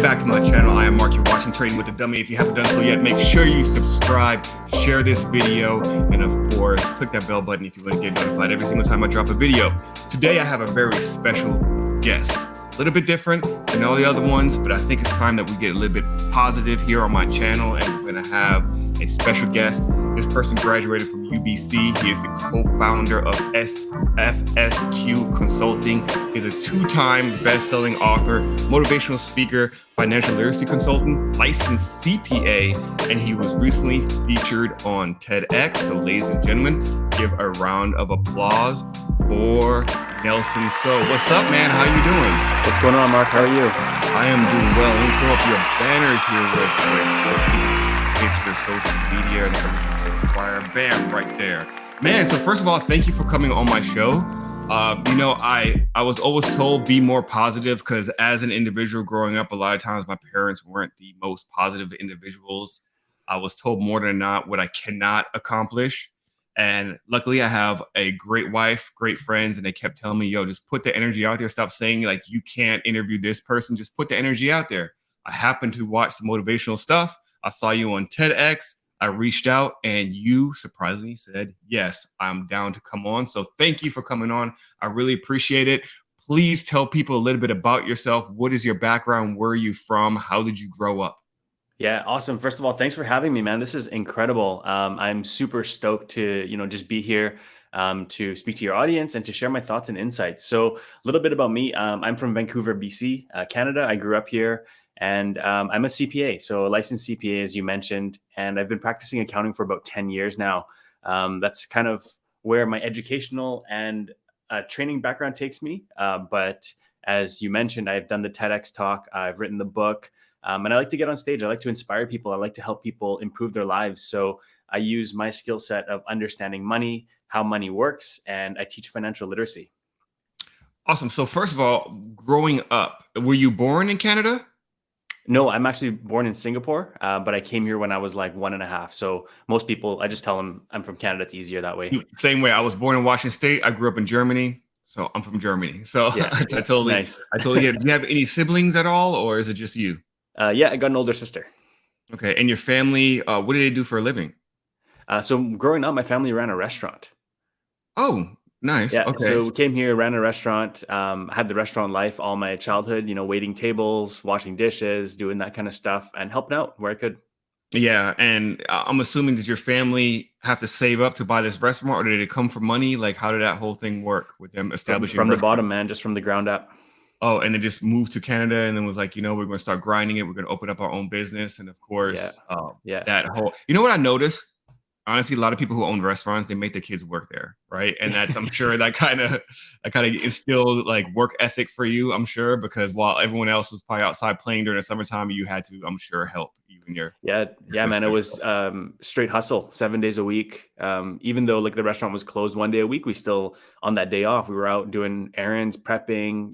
back to my channel. I am Mark. You're watching Trading with the Dummy. If you haven't done so yet, make sure you subscribe, share this video, and of course, click that bell button if you want to get notified every single time I drop a video. Today, I have a very special guest. A little bit different than all the other ones, but I think it's time that we get a little bit positive here on my channel, and we're gonna have a special guest. This person graduated from UBC. He is the co-founder of SFSQ Consulting. He's a two-time best-selling author, motivational speaker, financial literacy consultant, licensed CPA, and he was recently featured on TEDx. So ladies and gentlemen, give a round of applause for Nelson. So what's up, man? How you doing? What's going on, Mark? How are you? I am doing well. Let me throw up your banners here real quick so people can get your social media and everything they require. Bam, right there. Man, so first of all, thank you for coming on my show. I was always told be more positive because as an individual growing up, a lot of times my parents weren't the most positive individuals. I was told more than not what I cannot accomplish. And luckily, I have a great wife, great friends, and they kept telling me, yo, just put the energy out there. Stop saying, like, you can't interview this person. Just put the energy out there. I happened to watch some motivational stuff. I saw you on TEDx. I reached out, and you surprisingly said, yes, I'm down to come on. So thank you for coming on. I really appreciate it. Please tell people a little bit about yourself. What is your background? Where are you from? How did you grow up? Yeah, awesome. First of all, thanks for having me, man. This is incredible. I'm super stoked to, just be here to speak to your audience and to share my thoughts and insights. So a little bit about me. I'm from Vancouver, BC, Canada. I grew up here and I'm a CPA, so a licensed CPA, as you mentioned, and I've been practicing accounting for about 10 years now. That's kind of where my educational and training background takes me. But as you mentioned, I've done the TEDx talk, I've written the book. And I like to get on stage. I like to inspire people. I like to help people improve their lives. So I use my skill set of understanding money, how money works, and I teach financial literacy. Awesome. So first of all, growing up, were you born in Canada? No, I'm actually born in Singapore, but I came here when I was like 1.5. So most people, I just tell them I'm from Canada. It's easier that way. Same way. I was born in Washington State. I grew up in Germany. So I'm from Germany. So Yeah, I totally get it. Do you have any siblings at all, or is it just you? Yeah, I got an older sister. Okay. And your family, what do they do for a living? So growing up, my family ran a restaurant. Oh, nice. Yeah, Okay. so we came here, ran a restaurant, had the restaurant life all my childhood, waiting tables, washing dishes, doing that kind of stuff, and helping out where I could. Yeah. And I'm assuming, did your family have to save up to buy this restaurant, or did it come from money? Like, how did that whole thing work with them establishing From a the restaurant? bottom, man, just from the ground up. Oh, and they just moved to Canada and then was like, we're going to start grinding it. We're going to open up our own business. And of course, Yeah. that whole, what I noticed? Honestly, a lot of people who own restaurants, they make their kids work there, right? And that's, I'm sure that kind of instilled like work ethic for you, I'm sure, because while everyone else was probably outside playing during the summertime, you had to, I'm sure, help you and your Yeah, man, it sister. was straight hustle, 7 days a week. Even though like the restaurant was closed one day a week, we still, on that day off, we were out doing errands, prepping,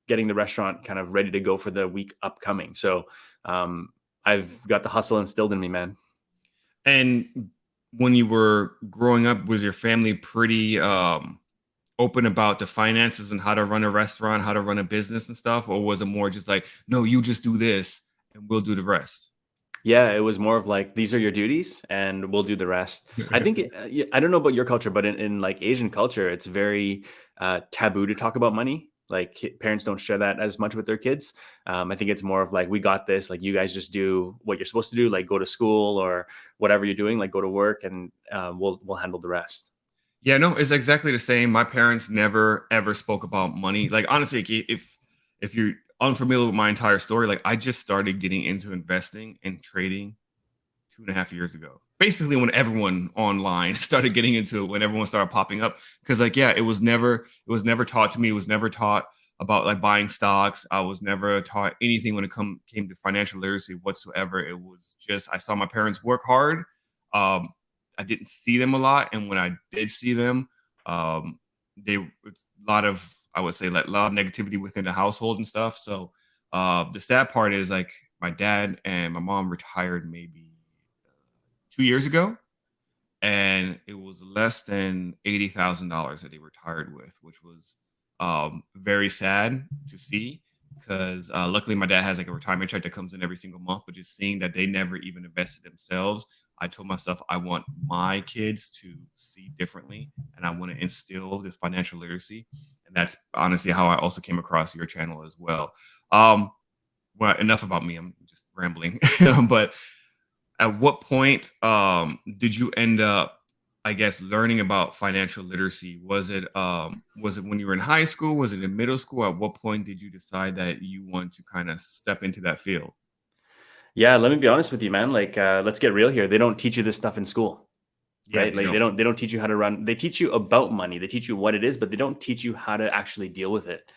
getting the restaurant kind of ready to go for the week upcoming. So I've got the hustle instilled in me, man. And when you were growing up, was your family pretty open about the finances and how to run a restaurant, how to run a business and stuff? Or was it more just like, no, you just do this and we'll do the rest? Yeah, it was more of like, these are your duties and we'll do the rest. I think, I don't know about your culture, but in like Asian culture, it's very taboo to talk about money. Like parents don't share that as much with their kids. I think it's more of like, we got this, like you guys just do what you're supposed to do, like go to school or whatever you're doing, like go to work and we'll handle the rest. Yeah, no, it's exactly the same. My parents never ever spoke about money. Like honestly, if you're unfamiliar with my entire story, like I just started getting into investing and trading 2.5 years ago. Basically, when everyone online started getting into it, when everyone started popping up, because like it was never taught to me. It was never taught about like buying stocks. I was never taught anything when it came to financial literacy whatsoever. It was just I saw my parents work hard. I didn't see them a lot, and when I did see them, it's a lot of, I would say, like a lot of negativity within the household and stuff. So the sad part is like my dad and my mom retired maybe 2 years ago, and it was less than $80,000 that they retired with, which was very sad to see. because luckily my dad has like a retirement check that comes in every single month. But just seeing that they never even invested themselves, I told myself I want my kids to see differently, and I want to instill this financial literacy. And that's honestly how I also came across your channel as well. Um, well, enough about me. I'm just rambling. But at what point did you end up, I guess, learning about financial literacy? Was it when you were in high school? Was it in middle school? At what point did you decide that you want to kind of step into that field? Yeah, let me be honest with you, man. Like, let's get real here. They don't teach you this stuff in school, Yeah, right? they Like, don't. they don't teach you how to run. They teach you about money. They teach you what it is, but they don't teach you how to actually deal with it.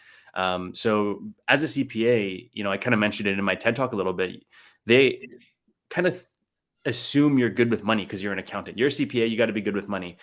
So, as a CPA, I kind of mentioned it in my TED talk a little bit. They kind of assume you're good with money because you're an accountant. You're a CPA, you got to be good with money.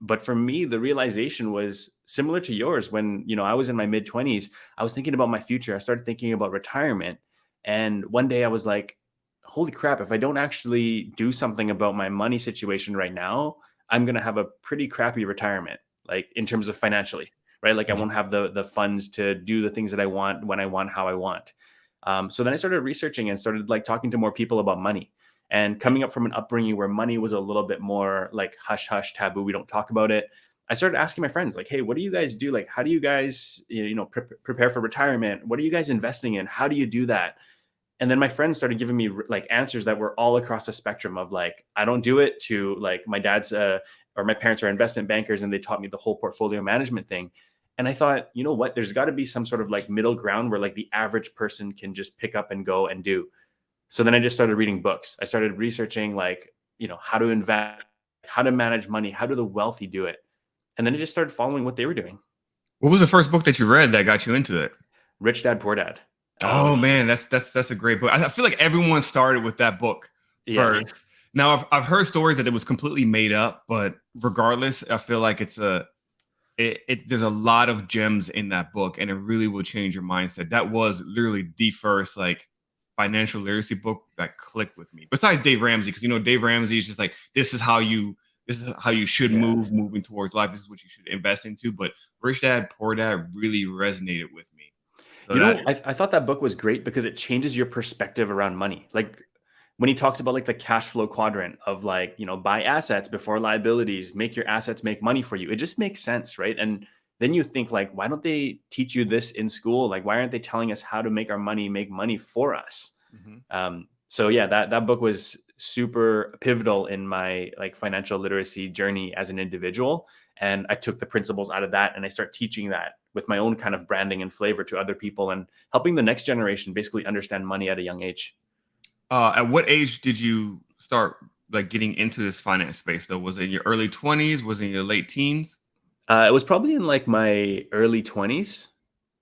But for me, the realization was similar to yours. When I was in my mid 20s, I was thinking about my future. I started thinking about retirement, and one day I was like, "Holy crap! If I don't actually do something about my money situation right now, I'm gonna have a pretty crappy retirement, like in terms of financially." Right, like I Mhm. won't have the funds to do the things that I want when I want, how I want. So then I started researching and started like talking to more people about money, and coming up from an upbringing where money was a little bit more like hush hush taboo, we don't talk about it. I started asking my friends like, "Hey, what do you guys do? Like, how do you guys prepare for retirement? What are you guys investing in? How do you do that?" And then my friends started giving me like answers that were all across the spectrum of like, "I don't do it," to like, "My dad's or my parents are investment bankers and they taught me the whole portfolio management thing." And I thought, you know what, there's got to be some sort of like middle ground where like the average person can just pick up and go and do. So then I just started reading books. I started researching like, how to invest, how to manage money, how do the wealthy do it? And then I just started following what they were doing. What was the first book that you read that got you into it? Rich Dad Poor Dad. Oh Which man, that's a great book. I feel like everyone started with that book yeah. first. Now I've heard stories that it was completely made up, but regardless, I feel like there's a lot of gems in that book, and it really will change your mindset. That was literally the first like financial literacy book that clicked with me. Besides Dave Ramsey, because Dave Ramsey is just like this is how you should Yeah. moving towards life. This is what you should invest into. But Rich Dad Poor Dad really resonated with me. So that I thought that book was great because it changes your perspective around money. Like when he talks about like the cash flow quadrant of like, buy assets before liabilities, make your assets make money for you. It just makes sense, right? And then you think like, why don't they teach you this in school? Like, why aren't they telling us how to make our money make money for us? Mhm. So yeah, that book was super pivotal in my like financial literacy journey as an individual. And I took the principles out of that and I start teaching that with my own kind of branding and flavor to other people and helping the next generation basically understand money at a young age. At what age did you start like getting into this finance space though? Was it in your early 20s? Was it in your late teens? It was probably in like my early 20s.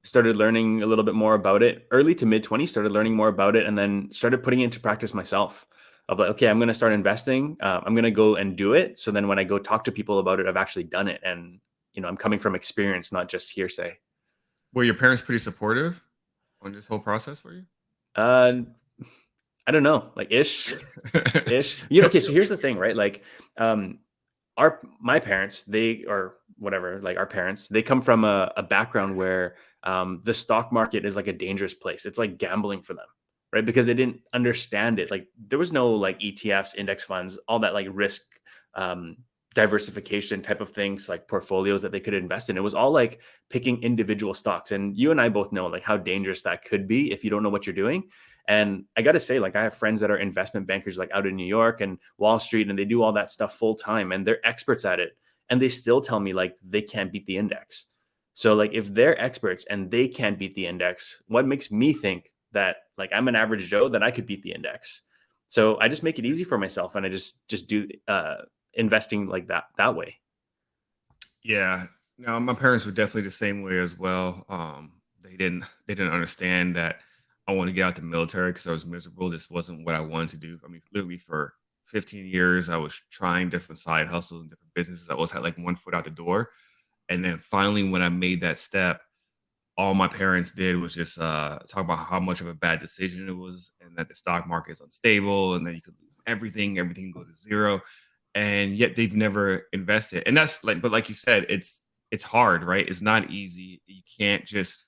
Started learning a little bit more about it. Early to mid 20s, started learning more about it, and then started putting it into practice myself. Of like, okay, I'm going to start investing. I'm going to go and do it. So then when I go talk to people about it, I've actually done it, and I'm coming from experience, not just hearsay. Were your parents pretty supportive on this whole process for you? Uh, I don't know, like ish. Okay. So here's the thing, right? Like, um, our my parents, they or whatever, like our parents, they come from a background where the stock market is like a dangerous place. It's like gambling for them, right? Because they didn't understand it. Like there was no like ETFs, index funds, all that like risk um, diversification type of things, like portfolios that they could invest in. It was all like picking individual stocks. And you and I both know like how dangerous that could be if you don't know what you're doing. And I got to say, like, I have friends that are investment bankers, like out in New York and Wall Street, and they do all that stuff full time and they're experts at it. And they still tell me, like, they can't beat the index. So, like, if they're experts and they can't beat the index, what makes me think that, like, I'm an average Joe, that I could beat the index? So I just make it easy for myself and I just do investing like that way. Yeah. No, my parents were definitely the same way as well. They didn't understand that I wanted to get out the military because I was miserable. This wasn't what I wanted to do. I mean, literally for 15 years, I was trying different side hustles and different businesses. I always had like one foot out the door. And then finally, when I made that step, all my parents did was just talk about how much of a bad decision it was, and that the stock market is unstable, and that you could lose everything go to zero, and yet they've never invested. And that's like, but like you said, it's hard, right? It's not easy. You can't just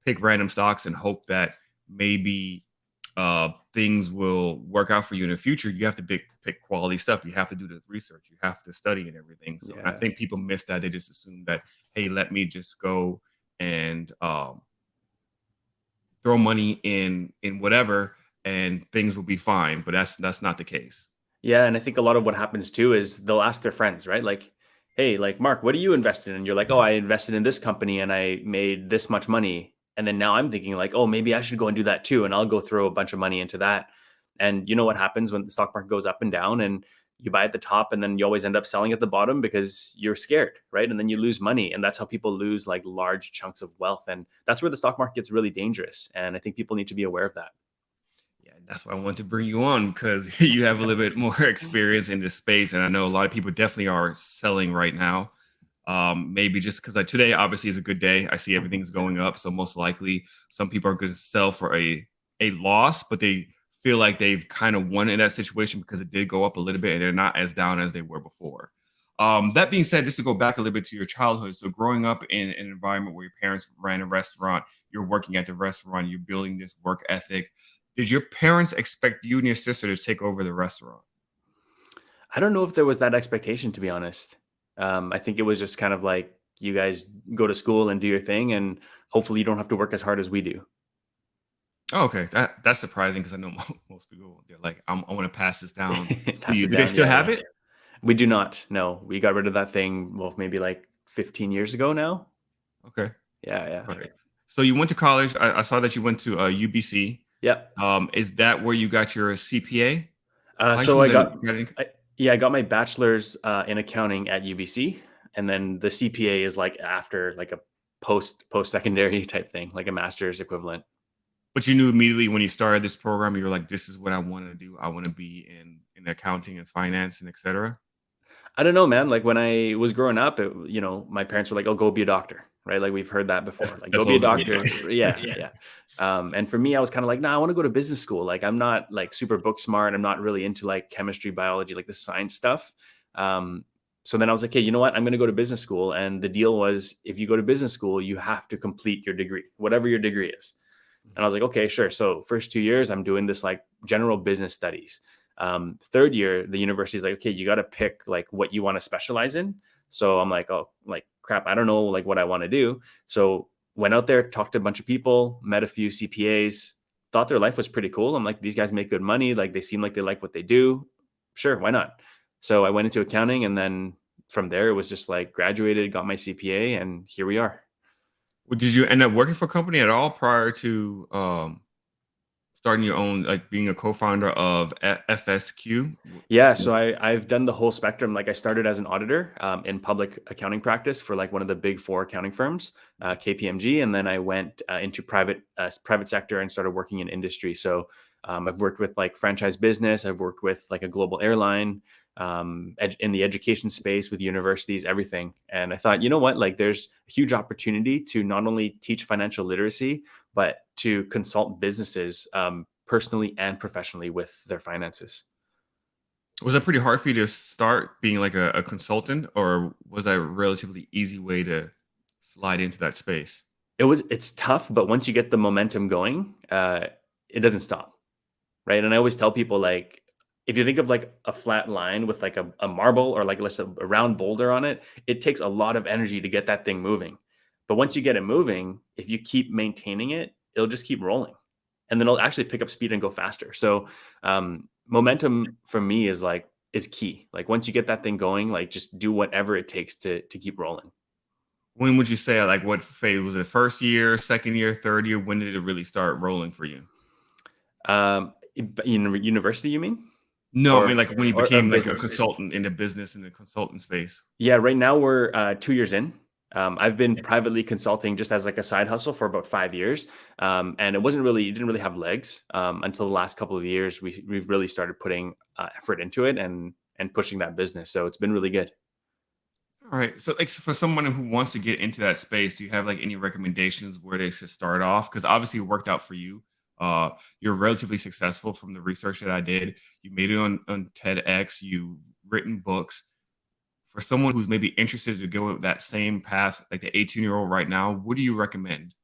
pick random stocks and hope that maybe things will work out for you in the future. You have to pick quality stuff. You have to do the research. You have to study and everything. So, and I Yeah. think people miss that. They just assume that, hey, let me just go and throw money in whatever, and things will be fine. But that's not the case. Yeah, and I think a lot of what happens too is they'll ask their friends, right? Like, "Hey, like Mark, what do you invest in?" And you're like, "Oh, I invested in this company and I made this much money." And then now I'm thinking like, "Oh, maybe I should go and do that too." And I'll go throw a bunch of money into that. And you know what happens when the stock market goes up and down and you buy at the top and then you always end up selling at the bottom because you're scared, right? And then you lose money. And that's how people lose like large chunks of wealth. And that's where the stock market gets really dangerous. And I think people need to be aware of that. Yeah, that's why I want to bring you on, because you have a little bit more experience in this space, and I know a lot of people definitely are selling right now. Maybe just because today obviously is a good day. I see everything's going up, so most likely some people are going to sell for a loss, but they feel like they've kind of won in that situation because it did go up a little bit, and they're not as down as they were before. That being said, just to go back a little bit to your childhood, so growing up in an environment where your parents ran a restaurant, you're working at the restaurant, you're building this work ethic. Did your parents expect you and your sister to take over the restaurant? I don't know if there was that expectation, to be honest. I think it was just kind of like you guys go to school and do your thing, and hopefully you don't have to work as hard as we do. Oh, okay, that's surprising because I know most people, they're like, I want to pass this down to Pass you. it Do they down. still Yeah, have yeah. it? We do not. No, we got rid of that thing. Well, maybe like 15 years ago now. Okay, Yeah, yeah, all right. So you went to college. I saw that you went to UBC. yeah. Is that where you got your CPA So license? I And got, you got I, yeah, I got my bachelor's in accounting at UBC, and then the CPA is like after like a post secondary type thing, like a master's equivalent. but you knew immediately when you started this program, you were like, this is what I want to do. I want to be in accounting and finance and etc. I don't know, man. Like when I was growing up, my parents were like, "Oh, go be a doctor," right? Like we've heard that before. Like, go That's be a all everybody doctor. does. Yeah, yeah. And for me, I was kind of like, "Nah, I want to go to business school." Like, I'm not like super book smart. I'm not really into like chemistry, biology, like the science stuff. Um, so then I was like, "Hey, you know what? I'm going to go to business school." And the deal was, if you go to business school, you have to complete your degree, whatever your degree is. And I was like, okay, sure. So first 2 years, I'm doing this like general business studies. Third year, the university's like, okay, you got to pick like what you want to specialize in. So I'm like, oh, like crap, I don't know like what I want to do. So went out there, talked to a bunch of people, met a few CPAs, thought their life was pretty cool. I'm like, these guys make good money. Like they seem like they like what they do. Sure, why not? So I went into accounting, and then from there it was just like graduated, got my CPA, and here we are. Well, did you end up working for a company at all prior to starting your own, like being a co-founder of FSQ? Yeah, so I've done the whole spectrum. Like I started as an auditor in public accounting practice for like one of the big four accounting firms, KPMG, and then I went into private sector and started working in industry. So I've worked with like franchise business. I've worked with like a global airline, in the education space with universities, everything. And I thought, you know what, like there's a huge opportunity to not only teach financial literacy, but to consult businesses personally and professionally with their finances. Was that pretty hard for you to start being like a consultant, or was that a relatively easy way to slide into that space? It's tough, but once you get the momentum going, it doesn't stop, right? And I always tell people like, if you think of like a flat line with like a marble or like let's say a round boulder on it, it takes a lot of energy to get that thing moving. But once you get it moving, if you keep maintaining it, it'll just keep rolling, and then it'll actually pick up speed and go faster. So momentum for me is key. Like once you get that thing going, like just do whatever it takes to keep rolling. When would you say, like, what phase was it? First year, second year, third year? When did it really start rolling for you? In university, you mean? No, I mean, like, when you Or became like a business? consultant in the business, in the consultant space. Yeah, right now we're 2 years in. I've been privately consulting just as like a side hustle for about 5 years, and it didn't really have legs until the last couple of years. We've really started putting effort into it and pushing that business. So it's been really good. All right. So, like, for someone who wants to get into that space, do you have like any recommendations where they should start off? Because obviously it worked out for you. You're relatively successful from the research that I did. You made it on TEDx. You've written books. For someone who's maybe interested to go that same path, like the 18-year-old right now, what do you recommend?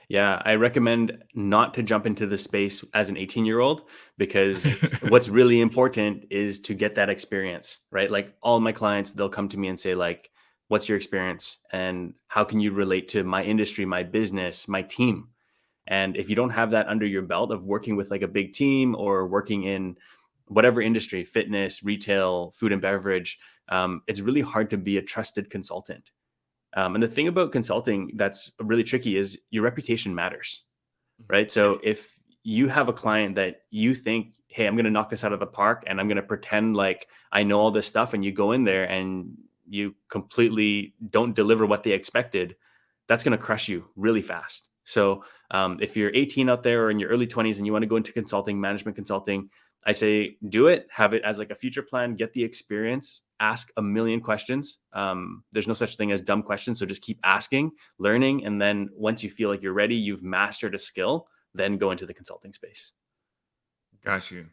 Yeah, I recommend not to jump into the space as an 18-year-old because what's really important is to get that experience, right? Like all my clients, they'll come to me and say like, "What's your experience and how can you relate to my industry, my business, my team?" And if you don't have that under your belt of working with like a big team or working in whatever industry, fitness, retail, food and beverage, it's really hard to be a trusted consultant. And the thing about consulting that's really tricky is your reputation matters, Mhm. right? Yes. So if you have a client that you think, hey, I'm going to knock this out of the park and I'm going to pretend like I know all this stuff, and you go in there and you completely don't deliver what they expected, that's going to crush you really fast. So if you're 18 out there or in your early 20s and you want to go into consulting, management consulting, I say do it, have it as like a future plan, get the experience, ask a million questions. There's no such thing as dumb questions. So just keep asking, learning. And then once you feel like you're ready, you've mastered a skill, then go into the consulting space. Got you.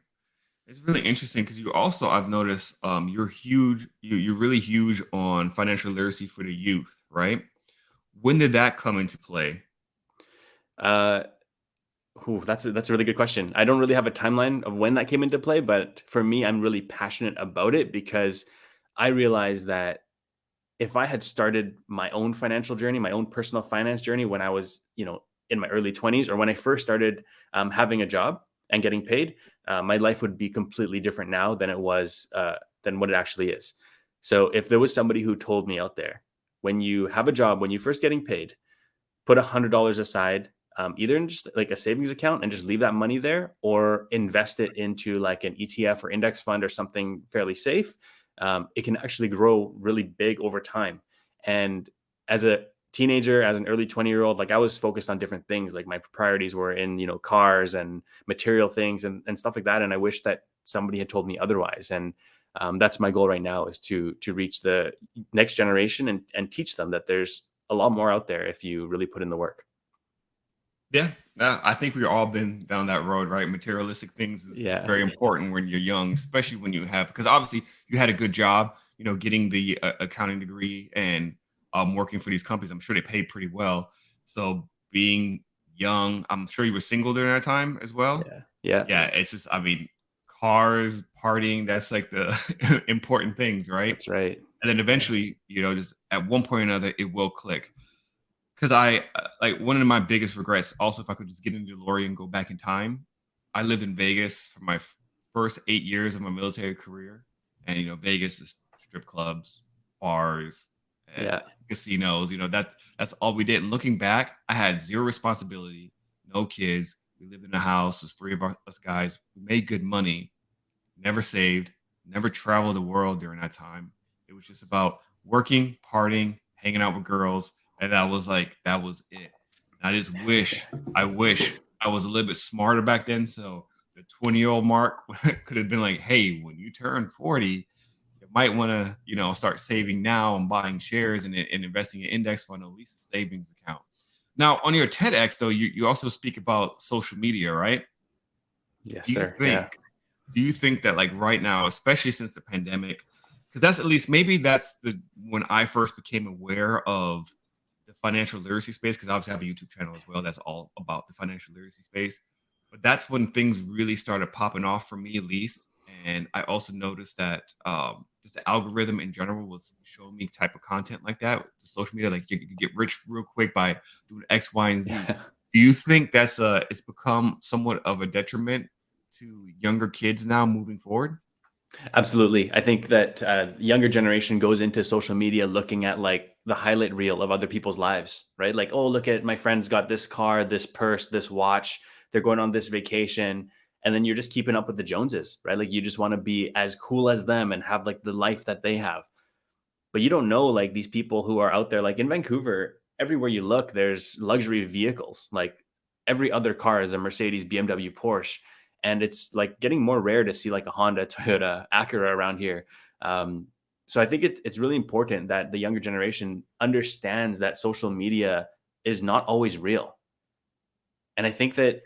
It's really interesting because you also, I've noticed, you're huge. You're really huge on financial literacy for the youth, right? When did that come into play? Uh, that's a really good question. I don't really have a timeline of when that came into play, but for me, I'm really passionate about it because I realize that if I had started my own financial journey, my own personal finance journey when I was, in my early 20s or when I first started having a job and getting paid, my life would be completely different now than it was, than what it actually is. So if there was somebody who told me out there, when you have a job, when you first getting paid, put $100 aside, either in just like a savings account and just leave that money there, or invest it into like an ETF or index fund or something fairly safe. It can actually grow really big over time. And as a teenager, as an early 20-year-old, like I was focused on different things. Like my priorities were in, cars and material things and stuff like that. And I wish that somebody had told me otherwise. And that's my goal right now, is to reach the next generation and teach them that there's a lot more out there if you really put in the work. Yeah, I think we've all been down that road, right? Materialistic things is Yeah. very important when you're young, especially when you have, because obviously you had a good job, getting the accounting degree and working for these companies. I'm sure they pay pretty well. So being young, I'm sure you were single during that time as well. Yeah. Yeah. Yeah, it's just, I mean, cars, partying, that's like the important things, right? That's right. And then Yeah. eventually, just at one point or another, it will click. Because I like one of my biggest regrets. Also, if I could just get in the DeLorean and go back in time, I lived in Vegas for my first 8 years of my military career, and Vegas is strip clubs, bars, and Yeah. casinos. That's all we did. And looking back, I had zero responsibility, no kids. We lived in a house. There's three of us guys. We made good money, never saved, never traveled the world during that time. It was just about working, partying, hanging out with girls, and that was it. And I just wish I was a little bit smarter back then. So the 20-year-old Mark could have been like, hey, when you turn 40, you might want to, start saving now and buying shares and investing in index fund, at least a savings account. Now, on your TEDx, though, you also speak about social media, right? Yes, Do you sir. Yeah. think do you think that like right now, especially since the pandemic, because that's at least maybe that's the when I first became aware of the financial literacy space, because obviously I have a YouTube channel as well that's all about the financial literacy space. But that's when things really started popping off for me, at least. And I also noticed that just the algorithm in general was showing me type of content like that. The social media, like you get rich real quick by doing X, Y, and Z. Yeah. Do you think that's it's become somewhat of a detriment to younger kids now moving forward? Absolutely. I think that younger generation goes into social media looking at like the highlight reel of other people's lives, right? Like, oh, look at my friend's got this car, this purse, this watch. They're going on this vacation. And then you're just keeping up with the Joneses, right? Like you just want to be as cool as them and have like the life that they have. But you don't know like these people who are out there, like in Vancouver, everywhere you look, there's luxury vehicles. Like every other car is a Mercedes, BMW, Porsche. And it's like getting more rare to see like a Honda, Toyota, Acura around here. Um, so I think it's really important that the younger generation understands that social media is not always real. And I think that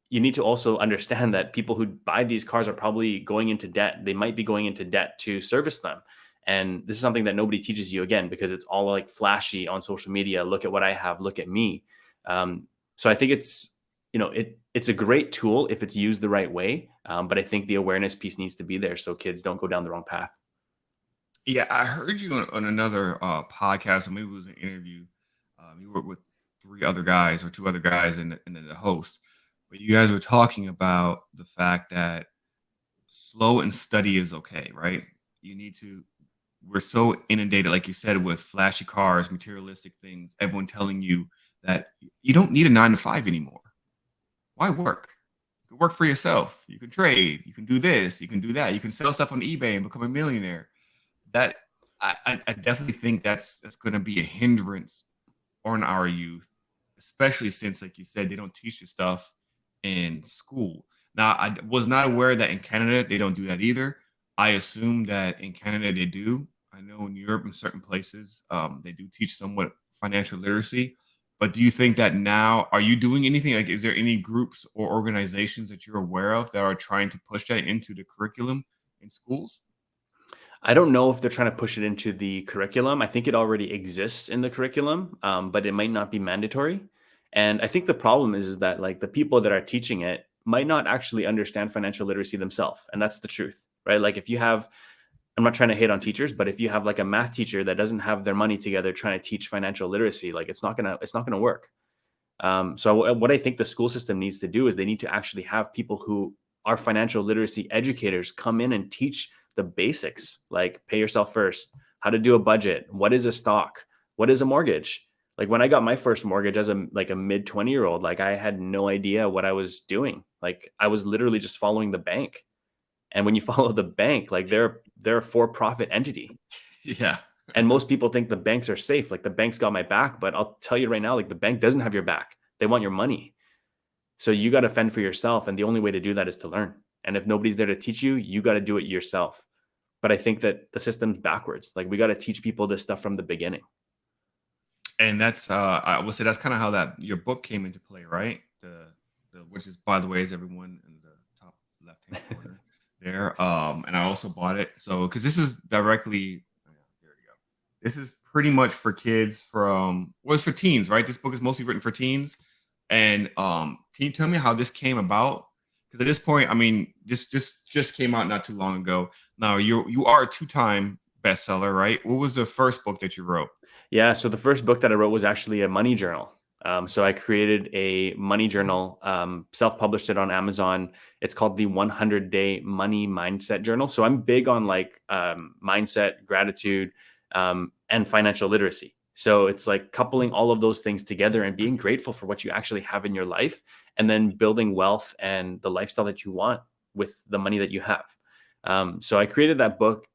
you need to also understand that people who buy these cars are probably going into debt. They might be going into debt to service them. And this is something that nobody teaches you, again, because it's all like flashy on social media. Look at what I have. Look at me. Um, So I think it's a great tool if it's used the right way. But I think the awareness piece needs to be there so kids don't go down the wrong path. Yeah, I heard you on another podcast, or maybe it was an interview. You were with three other guys or two other guys and then the host. But you guys were talking about the fact that slow and steady is okay, right? You need to, we're so inundated, like you said, with flashy cars, materialistic things, everyone telling you that you don't need a 9 to 5 anymore. Why work? You can work for yourself. You can trade. You can do this. You can do that. You can sell stuff on eBay and become a millionaire. That I definitely think that's going to be a hindrance on our youth, especially since, like you said, they don't teach you stuff in school. Now, I was not aware that in Canada they don't do that either. I assume that in Canada they do. I know in Europe, in certain places, they do teach somewhat financial literacy. But do you think that now, are you doing anything? Like, is there any groups or organizations that you're aware of that are trying to push that into the curriculum in schools? I don't know if they're trying to push it into the curriculum. I think it already exists in the curriculum, but it might not be mandatory. And I think the problem is that like the people that are teaching it might not actually understand financial literacy themselves, and that's the truth, right? Like if you have, I'm not trying to hate on teachers, but if you have like a math teacher that doesn't have their money together trying to teach financial literacy, like it's not gonna work. So what I think the school system needs to do is they need to actually have people who are financial literacy educators come in and teach the basics, like pay yourself first, how to do a budget, what is a stock, what is a mortgage. Like when I got my first mortgage as a mid 20-year-old, like I had no idea what I was doing. Like I was literally just following the bank. And when you follow the bank, like they're a for-profit entity. Yeah. And most people think the banks are safe. Like the bank's got my back, but I'll tell you right now, like the bank doesn't have your back. They want your money. So you got to fend for yourself. And the only way to do that is to learn. And if nobody's there to teach you, you got to do it yourself. But I think that the system's backwards. Like we got to teach people this stuff from the beginning. And that's I will say that's kind of how that your book came into play, right? The which is, by the way, is everyone in the top left hand corner there. And I also bought it, so because this is directly, oh, yeah, there we go. This is pretty much for kids from, well, it's for teens, right? This book is mostly written for teens. And can you tell me how this came about? Because at this point, I mean, this just came out not too long ago. Now you are a two-time bestseller, right? What was the first book that you wrote? Yeah. So the first book that I wrote was actually a money journal. So I created a money journal, self-published it on Amazon. It's called the 100-day money mindset journal. So I'm big on like mindset, gratitude, and financial literacy. So it's like coupling all of those things together and being grateful for what you actually have in your life, and then building wealth and the lifestyle that you want with the money that you have. So I created that book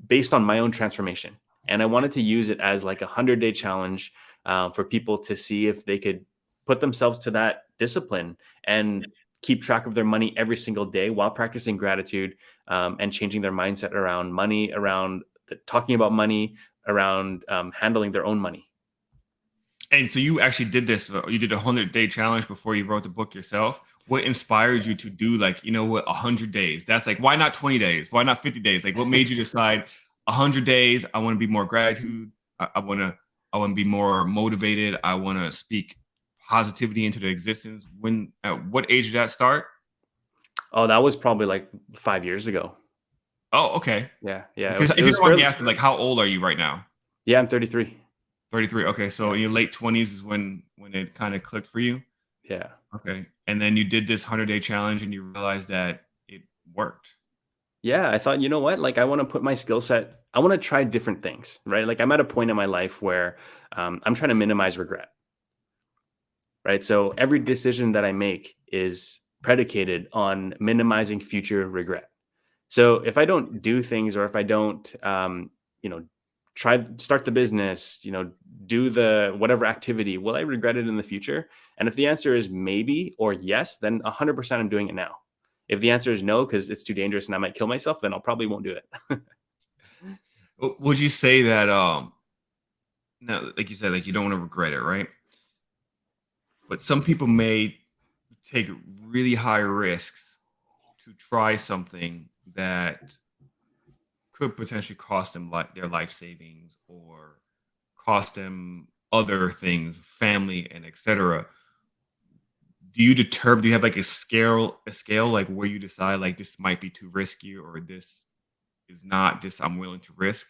based on my own transformation. And I wanted to use it as like a 100-day challenge for people to see if they could put themselves to that discipline and keep track of their money every single day while practicing gratitude, and changing their mindset around money, around talking about money, around handling their own money. And so you actually did this. You did a 100-day challenge before you wrote the book yourself. What inspired you to do, like, you know what, 100 days? That's like, why not 20 days? Why not 50 days? Like, what made you decide 100 days? I want to be more gratitude. I want to be more motivated. I want to speak positivity into the existence. When, at what age did that start? Oh, that was probably like 5 years ago. Oh, okay. Yeah, yeah. It Because was if it you was don't mind me fairly. asking, like, how old are you right now? Yeah, I'm 33. 33. Okay, so Yeah, in your late 20s is when it kind of clicked for you. yeah. Okay. And then you did this 100-day challenge and you realized that it worked. Yeah, I thought, you know what? Like, I want to put my skill set, I want to try different things, right? Like, I'm at a point in my life where I'm trying to minimize regret, right? So, every decision that I make is predicated on minimizing future regret. So, if I don't do things, or if I don't, you know, start the business, do the whatever activity, will I regret it in the future? And if the answer is maybe or yes, then 100% I'm doing it now. If the answer is no, because it's too dangerous and I might kill myself, then I'll probably won't do it. Would you say that no, like you said, like you don't want to regret it, right? But some people may take really high risks to try something that could potentially cost them like their life savings or cost them other things, family and etc. do you have like a scale like where you decide like this might be too risky or this is not this I'm willing to risk?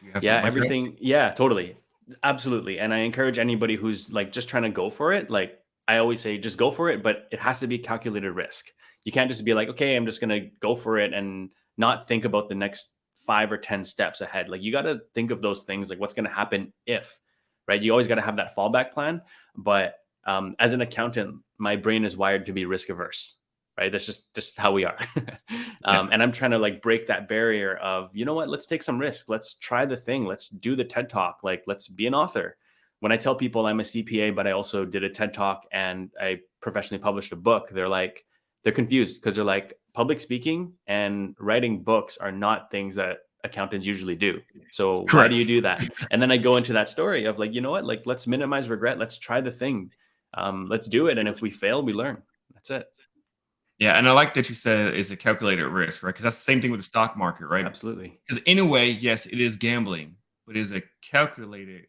Do you have Yeah, something like that? everything. Yeah, totally. Absolutely. And I encourage anybody who's like just trying to go for it. Like I always say, just go for it, but it has to be calculated risk. You can't just be like, okay, I'm just going to go for it and not think about the next 5 or 10 steps ahead. Like you got to think of those things, like what's going to happen if, right? You always got to have that fallback plan. But as an accountant, my brain is wired to be risk averse, right? That's just how we are. Yeah. And I'm trying to like break that barrier of, you know what, let's take some risk. Let's try the thing. Let's do the TED talk. Like, let's be an author. When I tell people I'm a CPA, but I also did a TED talk and I professionally published a book, they're confused because they're like, public speaking and writing books are not things that accountants usually do. So why do you Correct. do that? And then I go into that story of like, you know what, like let's minimize regret. Let's try the thing. Let's do it. And if we fail, we learn. That's it. Yeah, and I like that you said it's a calculated risk, right? Because that's the same thing with the stock market, right? Absolutely. Because in a way, yes, it is gambling, but it is a calculated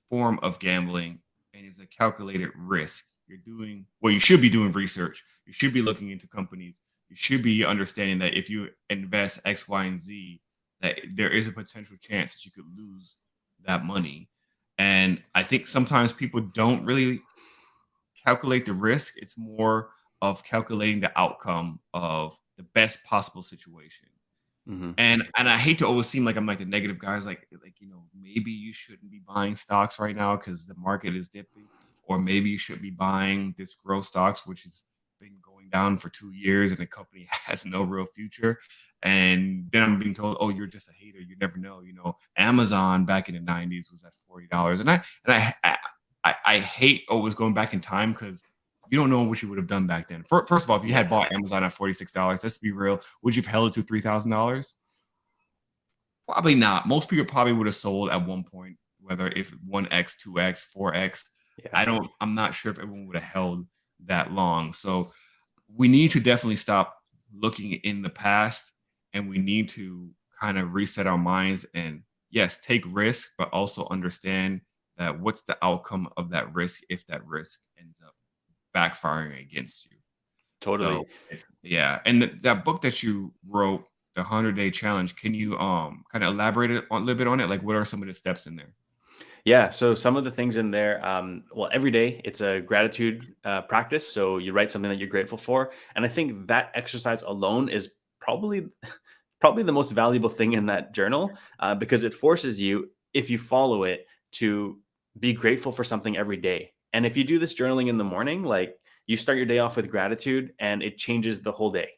form of gambling and is a calculated risk. You're doing well, you should be doing research. You should be looking into companies. You should be understanding that if you invest X, Y, and Z, that there is a potential chance that you could lose that money. And I think sometimes people don't really calculate the risk. It's more of calculating the outcome of the best possible situation. Hmm. And I hate to always seem like I'm like the negative guys, maybe you shouldn't be buying stocks right now because the market is dipping, or maybe you should be buying this growth stocks, which has been going down for 2 years and the company has no real future. And then I'm being told, oh, you're just a hater. You never know. Amazon back in the 90s was at $40. And I hate always going back in time because you don't know what you would have done back then. First of all, if you had Yeah. bought Amazon at $46, let's be real, would you have held it to $3,000? Probably not. Most people probably would have sold at one point, whether if 1x, 2x, 4x. Yeah. I'm not sure if everyone would have held that long. So we need to definitely stop looking in the past and we need to kind of reset our minds and yes, take risk, but also understand that what's the outcome of that risk if that risk ends up backfiring against you. So Totally. it's yeah, and that book that you wrote, the 100-day challenge, can you kind of elaborate a little bit on it? Like, what are some of the steps in there? Yeah. So some of the things in there, well, every day it's a gratitude practice. So you write something that you're grateful for, and I think that exercise alone is probably probably the most valuable thing in that journal because it forces you, if you follow it, to be grateful for something every day. And if you do this journaling in the morning, like you start your day off with gratitude, and it changes the whole day.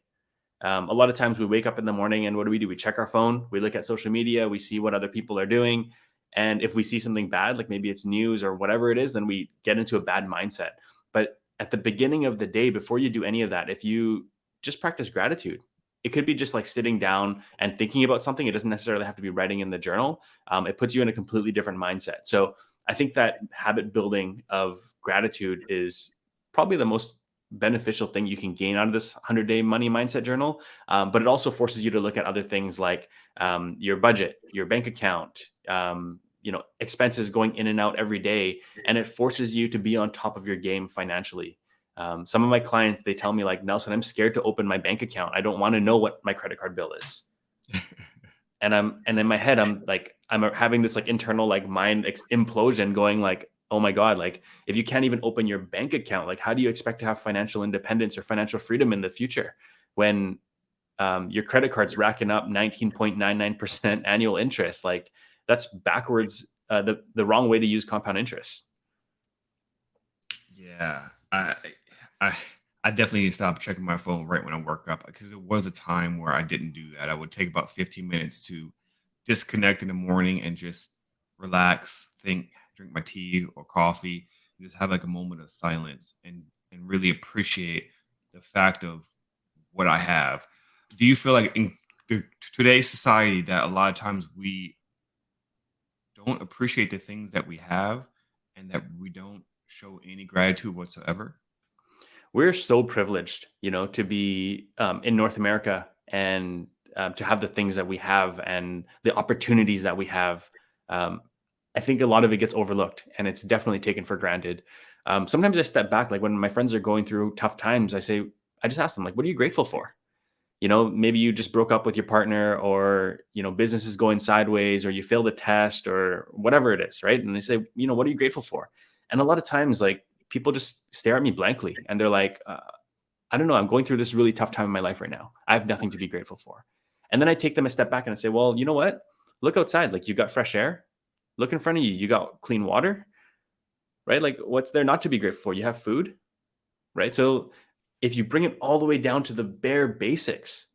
A lot of times we wake up in the morning and what do? We check our phone, we look at social media, we see what other people are doing. And if we see something bad, like maybe it's news or whatever it is, then we get into a bad mindset. But at the beginning of the day, before you do any of that, if you just practice gratitude, it could be just like sitting down and thinking about something. It doesn't necessarily have to be writing in the journal. It puts you in a completely different mindset. So I think that habit building of gratitude is probably the most beneficial thing you can gain out of this 100-day money mindset journal. But it also forces you to look at other things like your budget, your bank account, expenses going in and out every day. And it forces you to be on top of your game financially. Some of my clients, they tell me like, Nelson, I'm scared to open my bank account. I don't want to know what my credit card bill is. And in my head, I'm like, I'm having this like internal like mind implosion going like, oh my God, like if you can't even open your bank account, like how do you expect to have financial independence or financial freedom in the future when your credit card's racking up 19.99% annual interest? Like that's backwards, the wrong way to use compound interest. Yeah, I I definitely need to stop checking my phone right when I work up because there was a time where I didn't do that. I would take about 15 minutes to disconnect in the morning and just relax, think, drink my tea or coffee, and just have like a moment of silence and really appreciate the fact of what I have. Do you feel like in today's society that a lot of times we don't appreciate the things that we have and that we don't show any gratitude whatsoever? We're so privileged, to be in North America and to have the things that we have and the opportunities that we have. Um, I think a lot of it gets overlooked and it's definitely taken for granted. Sometimes I step back, like when my friends are going through tough times, I just ask them, like, what are you grateful for? Maybe you just broke up with your partner, or, business is going sideways, or you failed a test, or whatever it is, right? And they say, what are you grateful for? And a lot of times, like, people just stare at me blankly and they're like, I don't know, I'm going through this really tough time in my life right now. I have nothing to be grateful for. And then I take them a step back and I say, well, you know what? Look outside. Like, you got fresh air. Look in front of you. You got clean water, right? Like, what's there not to be grateful for? You have food, right? So if you bring it all the way down to the bare basics,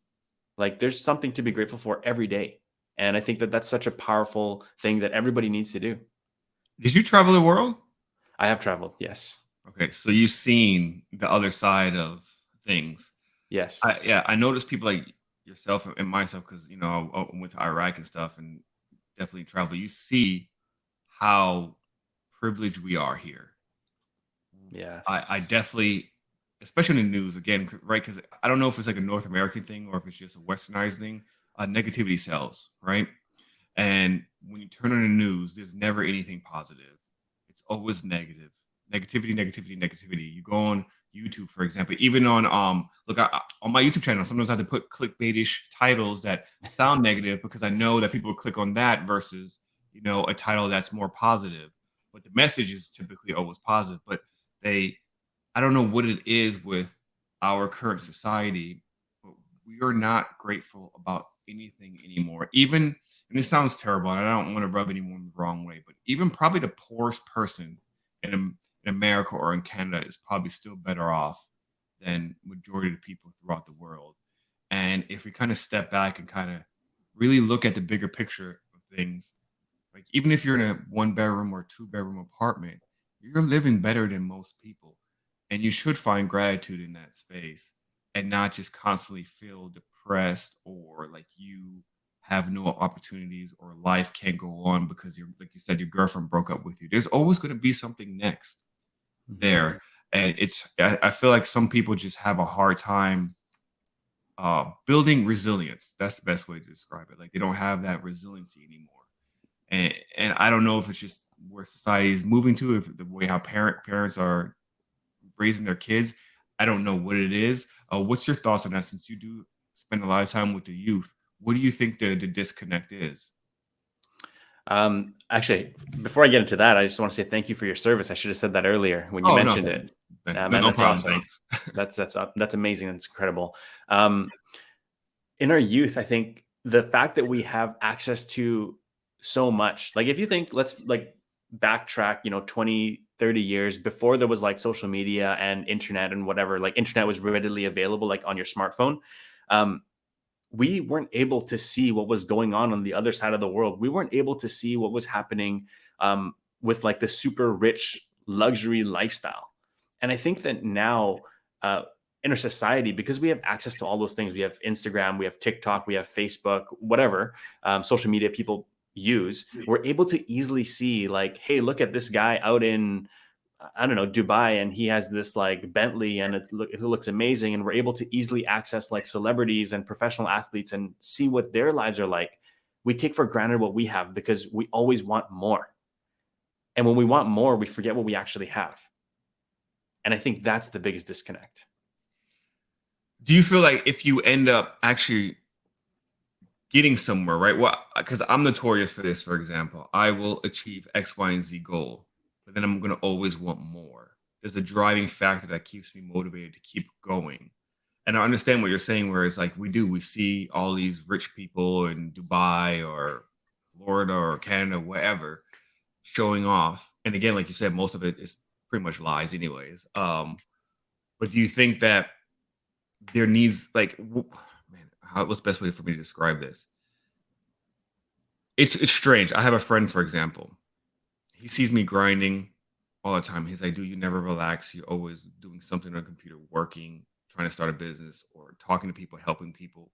like, there's something to be grateful for every day. And I think that that's such a powerful thing that everybody needs to do. Did you travel the world? I have traveled. Yes. Okay, so you've seen the other side of things. Yes. I noticed people like yourself and myself, because I went to Iraq and stuff, and definitely travel. You see how privileged we are here. Yes. I definitely, especially in the news again, right? Because I don't know if it's like a North American thing or if it's just a Westernized thing. Negativity sells, right? And when you turn on the news, there's never anything positive. It's always negative. Negativity, negativity, negativity. You go on YouTube, for example, even on on my YouTube channel, sometimes I have to put clickbaitish titles that sound negative because I know that people will click on that versus a title that's more positive. But the message is typically always positive. But I don't know what it is with our current society, but we are not grateful about anything anymore. Even, and this sounds terrible, and I don't want to rub anyone the wrong way, but even probably the poorest person in America or in Canada is probably still better off than majority of the people throughout the world. And if we kind of step back and kind of really look at the bigger picture of things, like even if you're in a 1 bedroom or 2 bedroom apartment, you're living better than most people. And you should find gratitude in that space and not just constantly feel depressed or like you have no opportunities or life can't go on because like you said, your girlfriend broke up with you. There's always going to be something next Mhm. there. And I feel like some people just have a hard time building resilience. That's the best way to describe it. Like they don't have that resiliency anymore. And I don't know if it's just where society is moving to, if the way how parents are raising their kids. I don't know what it is. What's your thoughts on that? Since you do spend a lot of time with the youth, what do you think the disconnect is? Actually, before I get into that, I just want to say thank you for your service. I should have said that earlier when you Oh no, mentioned it. no, Man, no that's problem. awesome. Thanks. That's amazing. That's incredible. Um, in our youth, I think the fact that we have access to so much, like if you think, let's like backtrack, 20, 30 years before there was like social media and internet and whatever, like internet was readily available, like on your smartphone. Um, we weren't able to see what was going on the other side of the world. We weren't able to see what was happening with like the super rich luxury lifestyle. And I think that now uh, in our society, because we have access to all those things, we have Instagram, we have TikTok, we have Facebook, whatever social media people use, we're able to easily see like, hey, look at this guy out in I don't know, Dubai, and he has this like Bentley and it looks amazing. And we're able to easily access like celebrities and professional athletes and see what their lives are like. We take for granted what we have because we always want more. And when we want more, we forget what we actually have. And I think that's the biggest disconnect. Do you feel like if you end up actually getting somewhere, right? Well, because I'm notorious for this, for example, I will achieve X, Y, and Z goal, but then I'm going to always want more. There's a driving factor that keeps me motivated to keep going. And I understand what you're saying, where it's like we see all these rich people in Dubai or Florida or Canada, wherever, showing off. And again, like you said, most of it is pretty much lies, anyways. But do you think that there needs man, what's the best way for me to describe this? It's strange. I have a friend, for example. He sees me grinding all the time. He's like, "Dude, you never relax. You're always doing something on a computer, working, trying to start a business, or talking to people, helping people."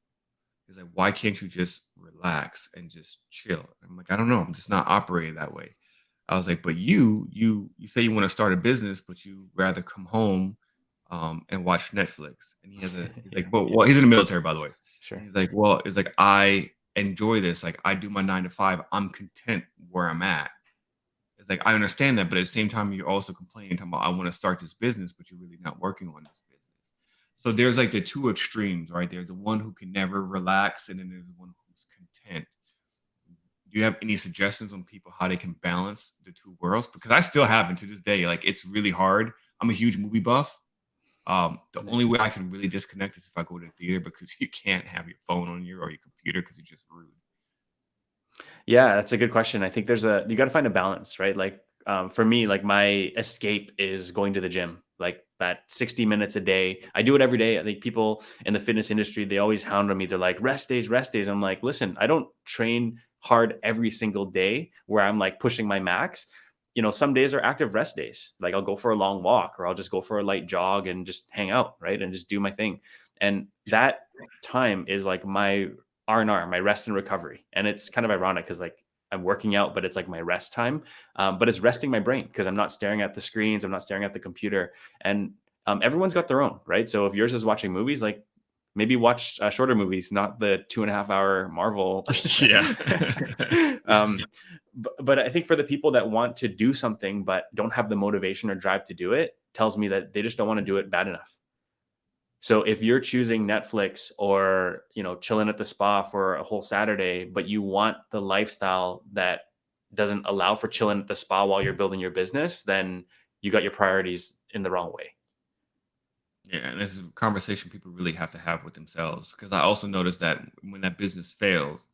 He's like, "Why can't you just relax and just chill?" I'm like, "I don't know. I'm just not operating that way." I was like, "But you say you want to start a business, but you rather come home and watch Netflix." And he's Yeah, like, well, he's in the military, by the way. And sure. he's like, "Well, it's like I enjoy this. Like I do my 9 to 5. I'm content where I'm at. It's like, I understand that, but at the same time, you're also complaining, talking about, I want to start this business, but you're really not working on this business. So there's like the two extremes, right? There's the one who can never relax, and then there's the one who's content. Do you have any suggestions on people how they can balance the two worlds? Because I still haven't to this day. Like, it's really hard. I'm a huge movie buff. The only way I can really disconnect is if I go to the theater, because you can't have your phone on you or your computer because it's just rude. Yeah, that's a good question. I think you got to find a balance, right? Like for me, like my escape is going to the gym, like that 60 minutes a day. I do it every day. I think people in the fitness industry, they always hound on me. They're like, rest days, rest days. I'm like, listen, I don't train hard every single day where I'm like pushing my max. Some days are active rest days. Like I'll go for a long walk, or I'll just go for a light jog and just hang out, right? And just do my thing. And that time is like my R&R, my rest and recovery. And it's kind of ironic because like I'm working out, but it's like my rest time. But it's resting my brain because I'm not staring at the screens. I'm not staring at the computer. And everyone's got their own, right? So if yours is watching movies, like maybe watch shorter movies, not the 2.5 hour Marvel. Yeah. But I think for the people that want to do something, but don't have the motivation or drive to do it, tells me that they just don't want to do it bad enough. So if you're choosing Netflix or, chilling at the spa for a whole Saturday, but you want the lifestyle that doesn't allow for chilling at the spa while you're building your business, then you got your priorities in the wrong way. Yeah, and this is a conversation people really have to have with themselves. Because I also noticed that when that business fails,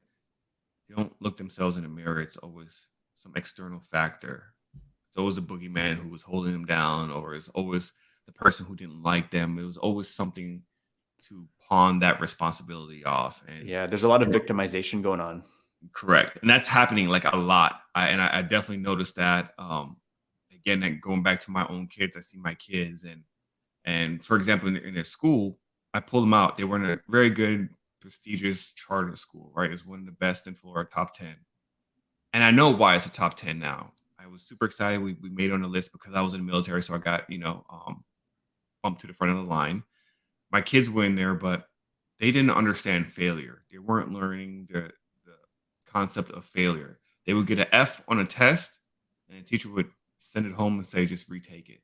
they don't look themselves in the mirror. It's always some external factor. It's always the boogeyman who was holding them down, or it's always the person who didn't like them. It was always something to pawn that responsibility off. And Yeah, there's a lot of victimization going on. correct, and that's happening like a lot. I definitely noticed that. Again, like, going back to my own kids, I see my kids, and for example, in their school, I pulled them out. They were in a very good, prestigious charter school, right? It's one of the best in Florida, top 10. And I know why it's a top 10 now. I was super excited. We made it on the list because I was in the military. So I got, bumped to the front of the line. My kids were in there, but they didn't understand failure. They weren't learning the concept of failure. They would get an F on a test, and the teacher would send it home and say, just retake it.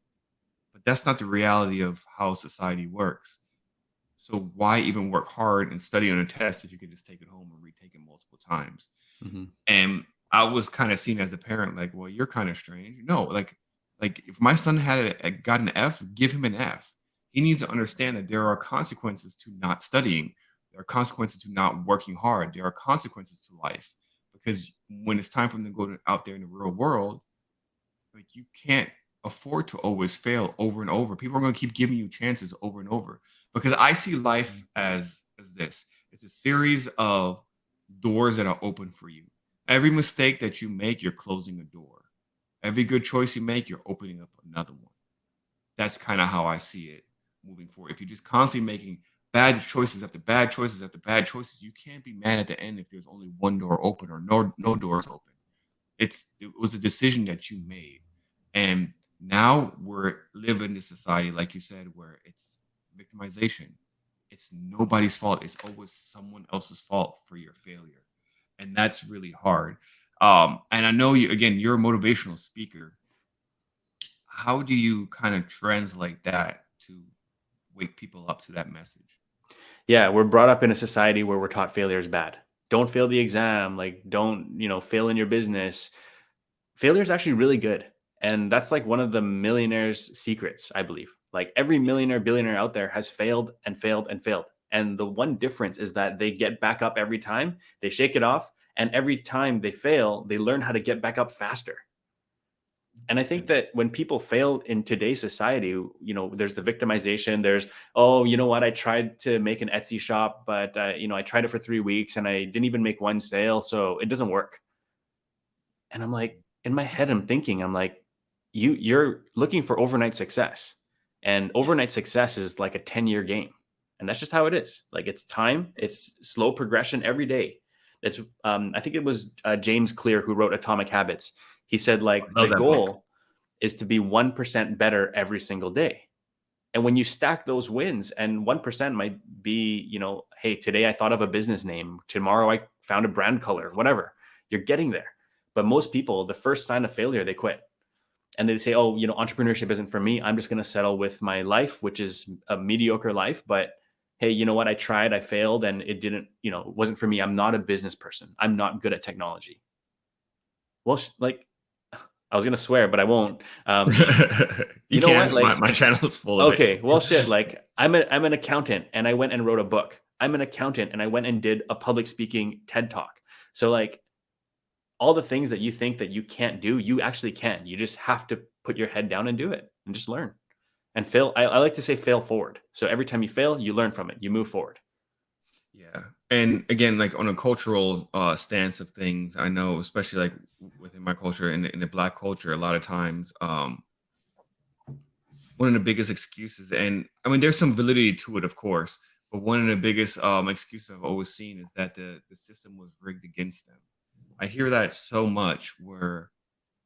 But that's not the reality of how society works. So why even work hard and study on a test if you could just take it home and retake it multiple times? Mm-hmm. And I was kind of seen as a parent, like, well, you're kind of strange. No, like if my son got an F, give him an F. He needs to understand that there are consequences to not studying. There are consequences to not working hard. There are consequences to life, because when it's time for them to go out there in the real world, like, you can't afford to always fail over and over. People are going to keep giving you chances over and over, because I see life as this. It's a series of doors that are open for you. Every mistake that you make, you're closing a door. Every good choice you make, you're opening up another one. That's kind of how I see it moving forward. If you're just constantly making bad choices after bad choices after bad choices, you can't be mad at the end if there's only one door open or no doors open. It was a decision that you made. And now we're living in a society, like you said, where it's victimization. It's nobody's fault. It's always someone else's fault for your failure. And that's really hard. And I know you're a motivational speaker. How do you kind of translate that to wake people up to that message? Yeah, we're brought up in a society where we're taught failure is bad. Don't fail the exam. Like, don't, fail in your business. Failure is actually really good. And that's like one of the millionaires' secrets, I believe. Like every millionaire, billionaire out there has failed and failed and failed. And the one difference is that they get back up every time, they shake it off. And every time they fail, they learn how to get back up faster. And I think that when people fail in today's society, there's the victimization. There's, oh, you know what? I tried to make an Etsy shop, but, I tried it for 3 weeks and I didn't even make one sale. So it doesn't work. And I'm like, in my head, I'm like, you're looking for overnight success, and overnight success is like a 10-year game. And that's just how it is. Like, it's time, it's slow progression every day. It's, I think it was James Clear who wrote Atomic Habits. He said, like, the goal is to be 1% better every single day. And when you stack those wins, and 1% might be, hey, today I thought of a business name. Tomorrow I found a brand color, whatever. You're getting there. But most people, the first sign of failure, they quit. And they say, oh, entrepreneurship isn't for me. I'm just going to settle with my life, which is a mediocre life. But hey, you know what? I tried, I failed, and it didn't, it wasn't for me. I'm not a business person. I'm not good at technology. Well, I was going to swear, but I won't. You Know what? can. My channel is full of it. Okay, well, shit. Like I'm an accountant, and I went and wrote a book. I'm an accountant, and I went and did a public speaking TED Talk. So like all the things that you think that you can't do, you actually can. You just have to put your head down and do it and just learn and fail. I like to say fail forward. So every time you fail, you learn from it. You move forward. Yeah. And again, like on a cultural stance of things, I know, especially like within my culture, in the Black culture, a lot of times, one of the biggest excuses, and I mean, there's some validity to it, of course, but one of the biggest excuses I've always seen is that the system was rigged against them. I hear that so much where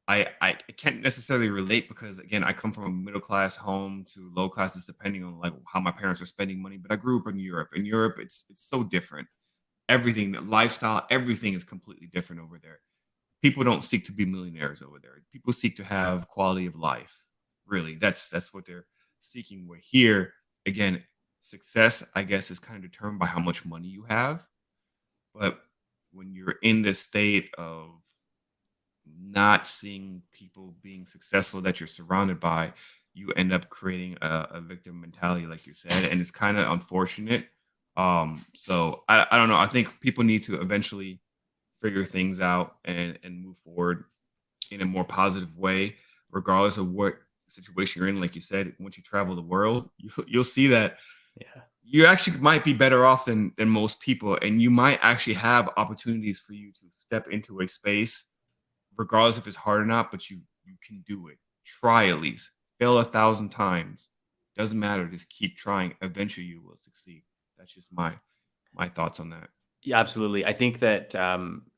I can't necessarily relate because again, I come from a middle class home to low classes, depending on like how my parents are spending money. But I grew up in Europe. In Europe, it's so different. Everything, the lifestyle, everything is completely different over there. People don't seek to be millionaires over there. People seek to have quality of life. Really, that's what they're seeking. Where here, again, success, I guess, is kind of determined by how much money you have. But when you're in this state of not seeing people being successful that you're surrounded by, you end up creating a victim mentality, like you said, and it's kind of unfortunate. So I don't know. I think people need to eventually figure things out and move forward in a more positive way, regardless of what situation you're in. Like you said, once you travel the world, you'll see that you actually might be better off than most people, and you might actually have opportunities for you to step into a space regardless if it's hard or not, but you can do it. Try at least. Fail 1,000 times. Doesn't matter. Just keep trying. Eventually you will succeed. That's just my thoughts on that. Yeah, absolutely. I think that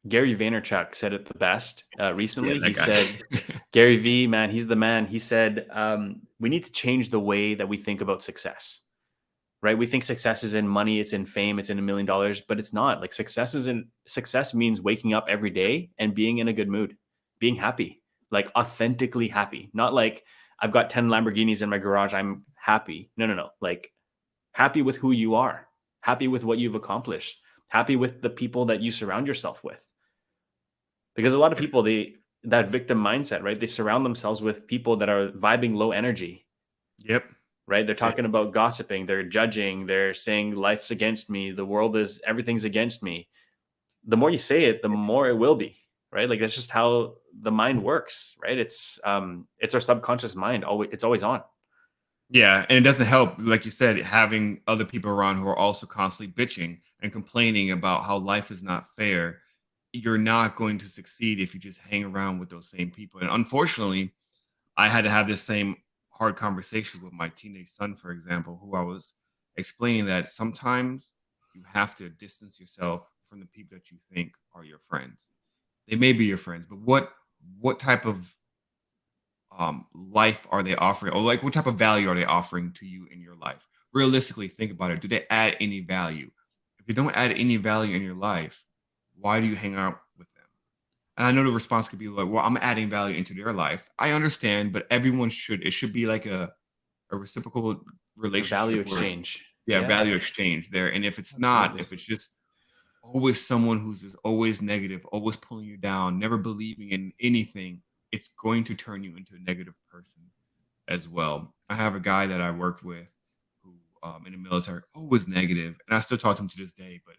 Gary Vaynerchuk said it the best recently. Yeah, he said, Gary V, man, he's the man. He said, we need to change the way that we think about success, right? We think success is in money, it's in fame, it's in $1 million, but it's not. Like success means waking up every day and being in a good mood, being happy, like authentically happy. Not like I've got 10 Lamborghinis in my garage, I'm happy. No. Like happy with who you are, happy with what you've accomplished, happy with the people that you surround yourself with. Because a lot of people, that victim mindset, right? They surround themselves with people that are vibing low energy. Yep. Right? They're talking about gossiping, they're judging, they're saying life's against me, everything's against me. The more you say it, the more it will be, right? Like that's just how the mind works, right? It's our subconscious mind. It's always on. Yeah, and it doesn't help, like you said, having other people around who are also constantly bitching and complaining about how life is not fair. You're not going to succeed if you just hang around with those same people. And unfortunately, I had to have this same hard conversation with my teenage son, for example, who I was explaining that sometimes you have to distance yourself from the people that you think are your friends. They may be your friends, but what type of life are they offering, or like what type of value are they offering to you in your life? Realistically, think about it. Do they add any value? If they don't add any value in your life, why do you hang out with them? And I know the response could be like, well, I'm adding value into their life. I understand, but it should be like a reciprocal relationship. Value exchange. Value exchange there. And if it's not, if it's just always someone who's just always negative, always pulling you down, never believing in anything, it's going to turn you into a negative person as well. I have a guy that I worked with who in the military, always negative, and I still talk to him to this day, but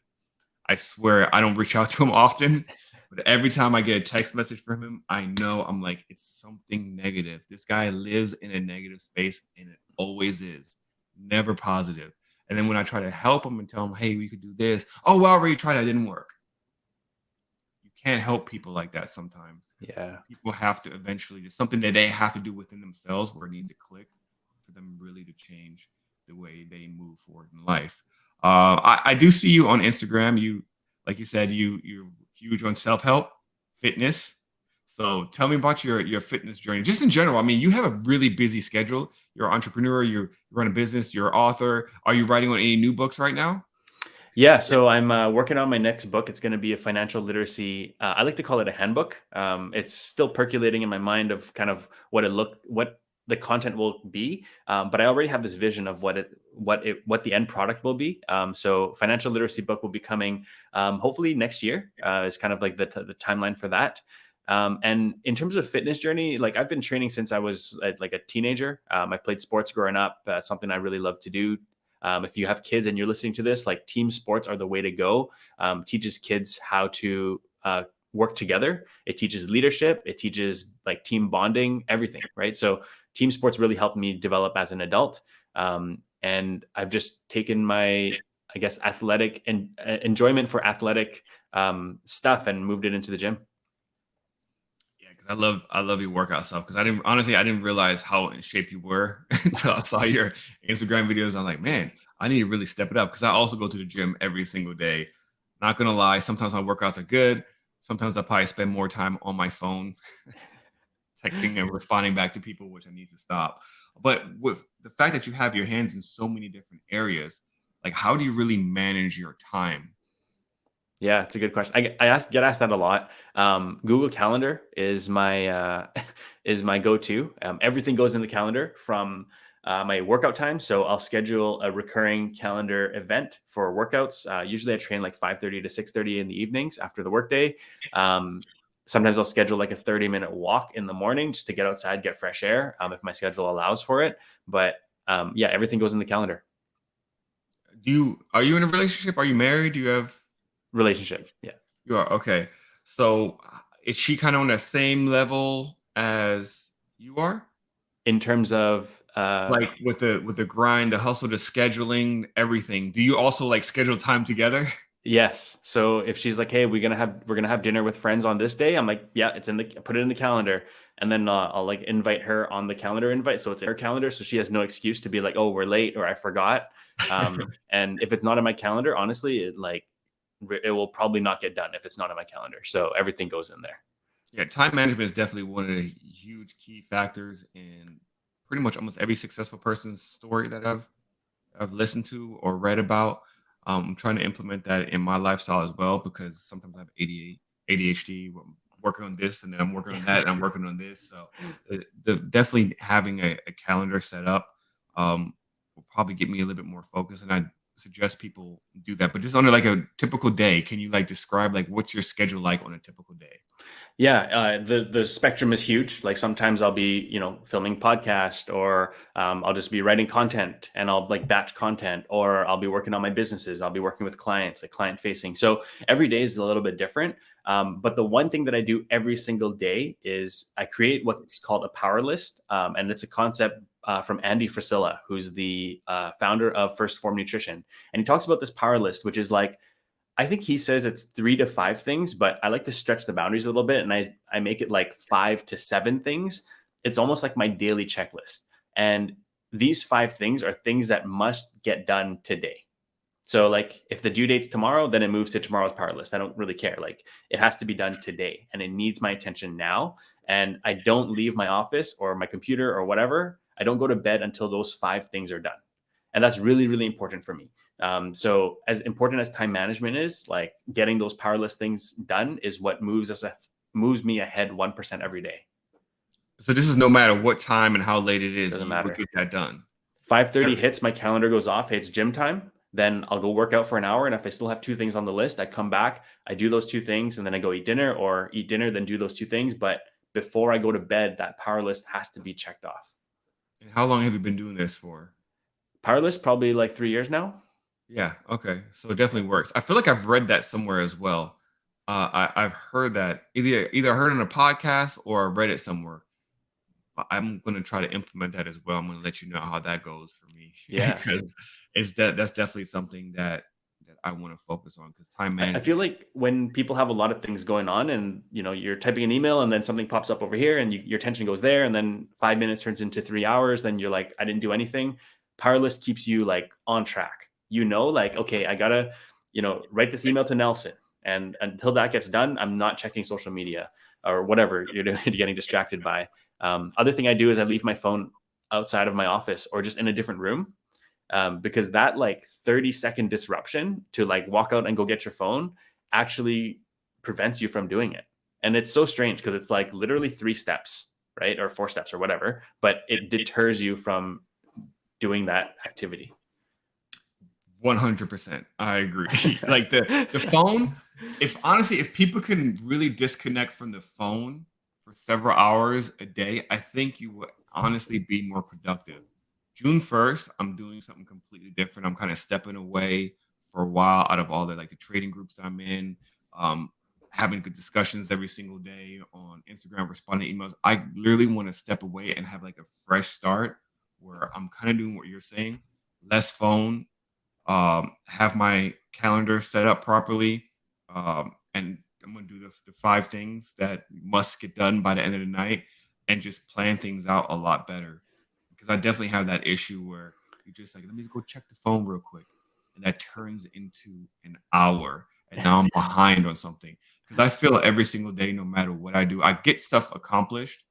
I swear I don't reach out to him often. But every time I get a text message from him, I know I'm like, it's something negative. This guy lives in a negative space, and it always is. Never positive. And then when I try to help him and tell him, hey, we could do this. Oh, well, I already tried. That didn't work. You can't help people like that sometimes. Yeah. People have to eventually, there's something that they have to do within themselves where it needs to click for them really to change the way they move forward in life. I do see you on Instagram. You, like you said, you're huge on self-help, fitness. So tell me about your fitness journey, just in general. I mean, you have a really busy schedule. You're an entrepreneur. You run a business. You're an author. Are you writing on any new books right now? Yeah, so I'm working on my next book. It's going to be a financial literacy. I like to call it a handbook. It's still percolating in my mind of kind of what the content will be. But I already have this vision of what the end product will be. So financial literacy book will be coming hopefully next year. Is kind of like the timeline for that. And in terms of fitness journey, like I've been training since I was like a teenager. I played sports growing up, something I really love to do. If you have kids and you're listening to this, like team sports are the way to go. Teaches kids how to work together. It teaches leadership. It teaches like team bonding, everything, right? So team sports really helped me develop as an adult. And I've just taken my, I guess, athletic and enjoyment for athletic stuff and moved it into the gym. Yeah, because I love your workout stuff. Because I didn't realize how in shape you were until I saw your Instagram videos. I'm like, man, I need to really step it up because I also go to the gym every single day. Not gonna lie, sometimes my workouts are good. Sometimes I probably spend more time on my phone texting and responding back to people, which I need to stop. But with the fact that you have your hands in so many different areas, like how do you really manage your time? Yeah, it's a good question. Get asked that a lot. Google Calendar is my is my go-to. Everything goes in the calendar from my workout time. So I'll schedule a recurring calendar event for workouts. Usually I train like 5:30 to 6:30 in the evenings after the workday. Um, Sometimes I'll schedule like a 30-minute walk in the morning just to get outside, get fresh air, if my schedule allows for it. But yeah, everything goes in the calendar. Are you in a relationship? Are you married? Do you have Relationship. Yeah. You are okay. So is she kind of on the same level as you are? In terms of Like with the grind, the hustle, the scheduling, everything. Do you also like schedule time together? yes. So if she's like, "Hey, we're gonna have dinner with friends on this day," I'm like, "Yeah, it's in the put it in the calendar," and then I'll like invite her on the calendar invite, so it's in her calendar, so she has no excuse to be like, "Oh, we're late" or "I forgot." And if it's not in my calendar, honestly, it will probably not get done if it's not in my calendar. So everything goes in there. Yeah, time management is definitely one of the huge key factors in pretty much almost every successful person's story that I've listened to or read about. I'm trying to implement that in my lifestyle as well because sometimes I have ADHD. I'm working on this and then I'm working on that and I'm working on this. So definitely having a calendar set up will probably get me a little bit more focused. And I suggest people do that. But just on like a typical day, can you like describe like what's your schedule like on a typical day? Yeah, the spectrum is huge. Like sometimes I'll be, filming podcast, or I'll just be writing content, and I'll like batch content, or I'll be working on my businesses. I'll be working with clients, like client facing. So every day is a little bit different. But the one thing that I do every single day is I create what's called a power list, and it's a concept from Andy Frisella, who's the founder of First Form Nutrition, and he talks about this power list, which is like I think he says it's 3 to 5 things, but I like to stretch the boundaries a little bit, and I make it like 5 to 7 things. It's almost like my daily checklist. And these 5 things are things that must get done today. So like if the due date's tomorrow, then it moves to tomorrow's power list. I don't really care. Like it has to be done today and it needs my attention now. And I don't leave my office or my computer or whatever. I don't go to bed until those 5 things are done. And that's really, really important for me. So as important as time management is, like getting those power list things done is what moves me ahead 1% every day. So this is no matter what time and how late it is, Doesn't you would matter. get that done. 5:30 hits, my calendar goes off. Hey, it's gym time. Then I'll go work out for an hour. And if I still have 2 things on the list, I come back, I do those 2 things, and then I go eat dinner, or eat dinner, then do those 2 things. But before I go to bed, that power list has to be checked off. And how long have you been doing this for? Power list, probably like 3 years now. Yeah, okay. So it definitely works. I feel like I've read that somewhere as well. I've heard that either heard it on a podcast or I read it somewhere. I'm gonna try to implement that as well. I'm gonna let you know how that goes for me Yeah. because that's definitely something that I want to focus on because time I management. feel like when people have a lot of things going on, and you're typing an email and then something pops up over here, and your attention goes there, and then 5 minutes turns into 3 hours, then you're like, I didn't do anything. Power list keeps you like on track. Like, okay, I gotta, write this email to Nelson. And until that gets done, I'm not checking social media or whatever you're doing, you're getting distracted by. Other thing I do is I leave my phone outside of my office or just in a different room. because that like 30-second disruption to like walk out and go get your phone actually prevents you from doing it. And it's so strange because it's like literally 3 steps, right? Or 4 steps or whatever, but it deters you from doing that activity. 100%. I agree. Like the phone, if people can really disconnect from the phone for several hours a day, I think you would honestly be more productive. June 1st, I'm doing something completely different. I'm kind of stepping away for a while out of all the like the trading groups I'm in, um, having good discussions every single day on Instagram, responding to emails. I literally want to step away and have like a fresh start where I'm kind of doing what you're saying, less phone, have my calendar set up properly, and I'm gonna do the 5 things that must get done by the end of the night, and just plan things out a lot better. Because I definitely have that issue where you just like, let me go check the phone real quick, and that turns into an hour, and now I'm behind on something. Because I feel every single day, no matter what I do, I get stuff accomplished.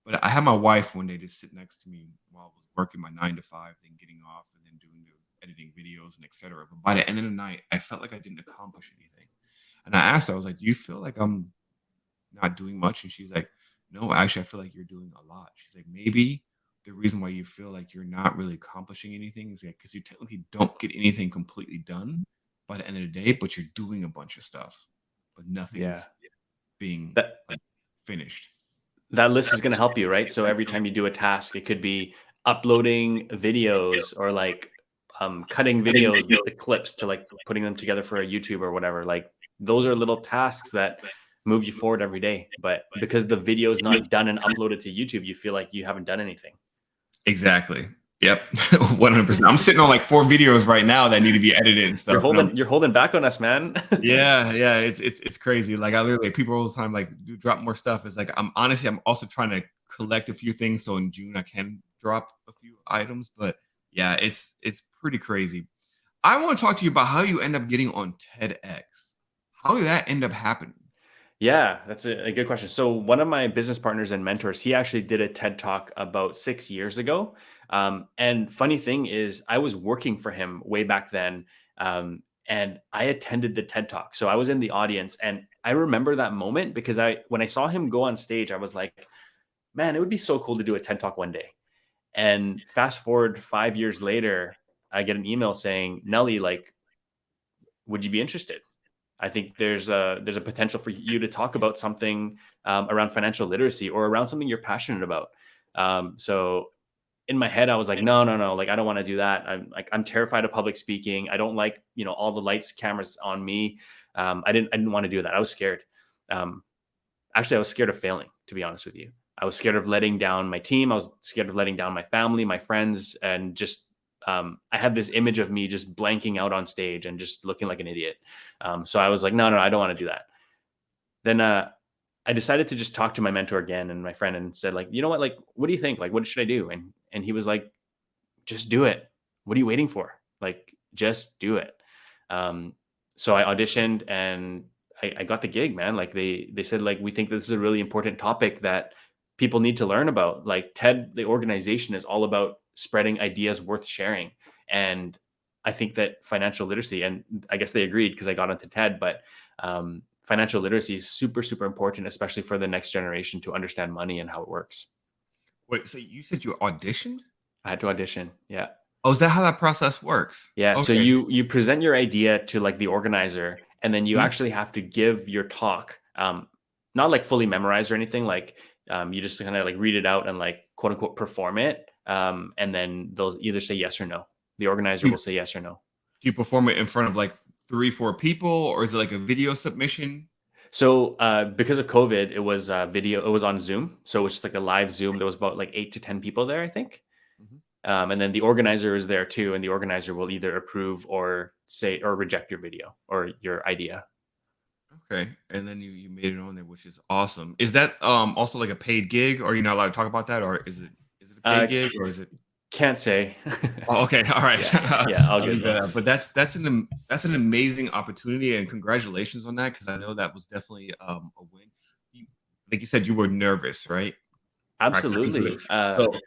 But I had my wife one day just sit next to me while I was working my 9 to 5, then getting off, and then doing the editing videos and etc. But by the end of the night, I felt like I didn't accomplish anything. And I asked her, I was like, "Do you feel like I'm not doing much?" And she's like, "No, actually, I feel like you're doing a lot." She's like, "Maybe the reason why you feel like you're not really accomplishing anything is like because you technically don't get anything completely done by the end of the day, but you're doing a bunch of stuff, but Yeah. nothing's being That like finished." that list is going to help you, right? So every time you do a task, it could be uploading videos or like cutting videos, the clips to like putting them together for a YouTube or whatever. Like those are little tasks that move you forward every day. But because the video is not done and uploaded to YouTube, you feel like you haven't done anything. Exactly. Yep. 100%. I'm sitting on like 4 videos right now that need to be edited and You're stuff. And you're holding back on us, man. yeah, it's crazy. Like I literally people all the time like do drop more stuff. It's like I'm also trying to collect a few things so in June I can drop a few items. But yeah, it's pretty crazy. I want to talk to you about how you end up getting on TEDx. How did that end up happening? Yeah, that's a good question. So one of my business partners and mentors, he actually did a TED Talk about 6 years ago. And funny thing is, I was working for him way back then, and I attended the TED Talk. So I was in the audience, and I remember that moment because when I saw him go on stage, I was like, man, it would be so cool to do a TED Talk one day. And fast forward 5 years later, I get an email saying, Nelly, like, would you be interested? I think there's a potential for you to talk about something around financial literacy or around something you're passionate about. So in my head, I was like, no, no, no, like I don't want to do that. I'm terrified of public speaking. I don't like all the lights, cameras on me. I didn't want to do that. I was scared. Um, Actually, I was scared of failing. To be honest with you, I was scared of letting down my team. I was scared of letting down my family, my friends, and just I had this image of me just blanking out on stage and just looking like an idiot. So I was like, no, no, I don't want to do that. Then I decided to just talk to my mentor again and my friend and said, like, you know what, like, what do you think? Like, what should I do? And he was like, just do it. What are you waiting for? Like, just do it. Um, so I auditioned and I got the gig, man. Like they said, like, we think this is a really important topic that people need to learn about. Like TED, the organization is all about spreading ideas worth sharing. And I think that financial literacy, and I guess they agreed because I got into TED, but financial literacy is super, super important, especially for the next generation to understand money and how it works. Wait, so you said you auditioned? I had to audition. Yeah. Oh, is that how that process works? Yeah, so Okay. you present your idea to like the organizer, and then you Mhm. actually have to give your talk, not like fully memorized or anything. Like you just kind of like read it out and like quote unquote perform it, and then they'll either say yes or no. The organizer You will say yes or no. Do you perform it in front of like 3, 4 people, or is it like a video submission? So because of COVID, it was video. It was on Zoom, so it was just like a live Zoom. There was about like 8 to 10 people there, I think. Mhm. And then the organizer is there too, and the organizer will either approve or say or reject your video or your idea. Okay, and then you made it on there, which is awesome. Is that also like a paid gig? Or are you not allowed to talk about that, or is it a Uh, paid gig, or is it? can't say. Oh, okay, all right. Yeah, yeah, all I'll good, leave man. that out. But that's an amazing opportunity, and congratulations on that because I know that was definitely a win. You, like you said, you were nervous, right? Practicing for it. Absolutely. So,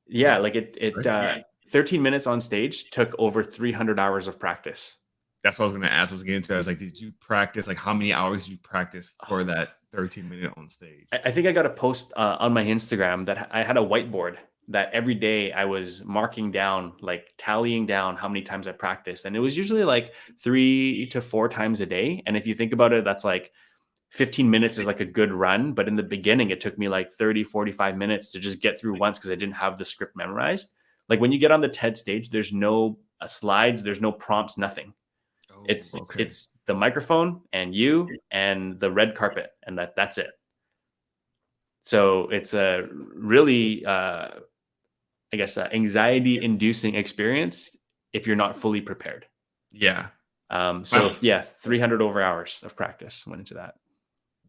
Yeah, like it right? 13 minutes on stage took over 300 hours of practice. That's what I was going to ask. I was getting into. I was like, did you practice? Like, how many hours did you practice for that 13-minute on stage? I think I got a post on my Instagram that I had a whiteboard that every day I was marking down, like tallying down how many times I practiced. And it was usually like 3 to 4 times a day. And if you think about it, that's like 15 minutes is like a good run. But in the beginning, it took me like 30, 45 minutes to just get through once because I didn't have the script memorized. Like when you get on the TED stage, there's no slides, there's no prompts, nothing. Oh, It's okay. it's the microphone and you and the red carpet, and that's it. So it's a really, I guess, anxiety-inducing experience if you're not fully prepared. Yeah. So Wow. yeah, 300 over hours of practice went into that.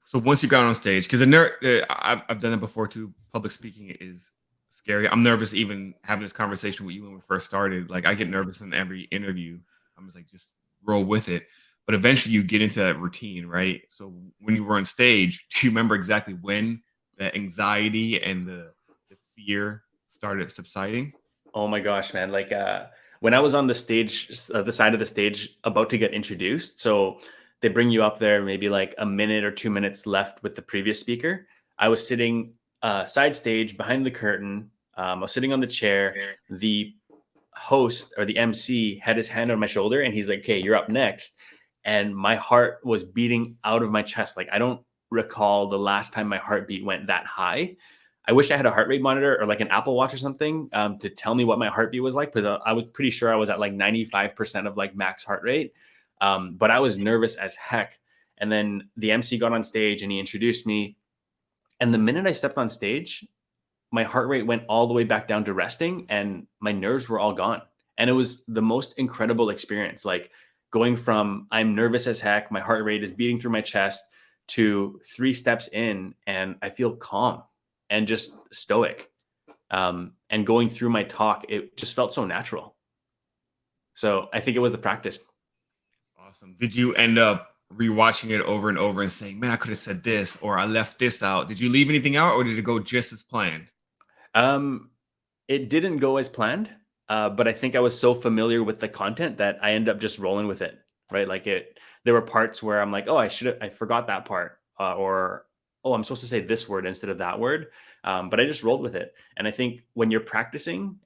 So once you got on stage, because I've done it before too. Public speaking is scary. I'm nervous even having this conversation with you when we first started. Like I get nervous in every interview. I'm just like, just roll with it. But eventually you get into that routine, right? So when you were on stage, do you remember exactly when the anxiety and the fear started subsiding? Oh my gosh, man! Like when I was on the stage, the side of the stage, about to get introduced, so they bring you up there, maybe like a minute or 2 minutes left with the previous speaker. I was sitting side stage behind the curtain. I was sitting on the chair. The host or the MC had his hand on my shoulder, and he's like, "Okay, you're up next." And my heart was beating out of my chest. Like I don't recall the last time my heartbeat went that high. I wish I had a heart rate monitor or like an Apple Watch or something to tell me what my heartbeat was like, because I was pretty sure I was at like 95% of like max heart rate. But I was nervous as heck. And then the MC got on stage and he introduced me. And the minute I stepped on stage, my heart rate went all the way back down to resting and my nerves were all gone. And it was the most incredible experience. Like going from I'm nervous as heck, my heart rate is beating through my chest, to 3 steps in and I feel calm and just stoic. And going through my talk, it just felt so natural. So I think it was the practice. Awesome. Did you end up rewatching it over and over and saying, "Man, I could have said this," or "I left this out"? Did you leave anything out, or did it go just as planned? Um, it didn't go as planned, but I think I was so familiar with the content that I ended up just rolling with it, right? Like there were parts where I'm like, oh, I forgot that part, or oh, I'm supposed to say this word instead of that word, but I just rolled with it. And I think when you're practicing,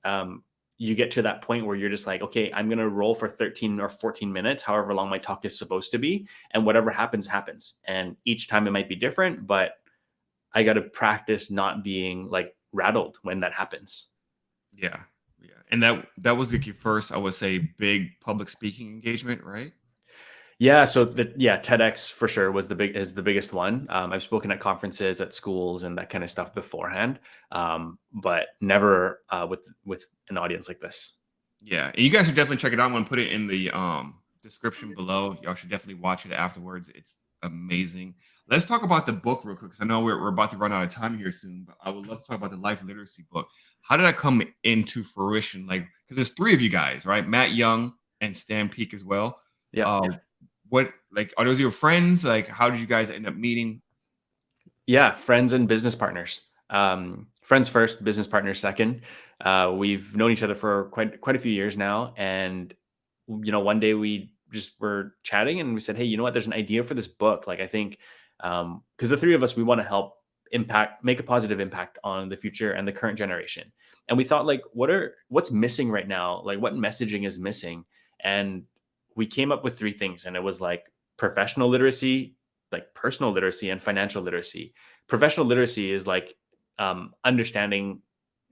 you get to that point where you're just like, okay, I'm gonna roll for 13 or 14 minutes, however long my talk is supposed to be, and whatever happens, happens. And each time it might be different, but I got to practice not being like rattled when that happens. Yeah, yeah. And that was like your first, I would say, big public speaking engagement, right? Yeah, so TEDx for sure was the biggest one. I've spoken at conferences, at schools, and that kind of stuff beforehand, but never with an audience like this. Yeah, and you guys should definitely check it out. I'm gonna put it in the description below. Y'all should definitely watch it afterwards. It's amazing. Let's talk about the book real quick because I know we're about to run out of time here soon. But I would love to talk about the life literacy book. How did that come into fruition? Like, because there's 3 of you guys, right? Matt Young and Stan Peak as well. Yeah. What, like, are those your friends? Like, how did you guys end up meeting? Yeah, friends and business partners. Friends first, business partners second. We've known each other for quite a few years now, and one day we just were chatting, and we said, "Hey, you know what? There's an idea for this book. Like, I think because the 3 of us, we want to help make a positive impact on the future and the current generation." And we thought, like, what's missing right now? Like, what messaging is missing? And we came up with 3 things, and it was like professional literacy, like personal literacy, and financial literacy. Professional literacy is like understanding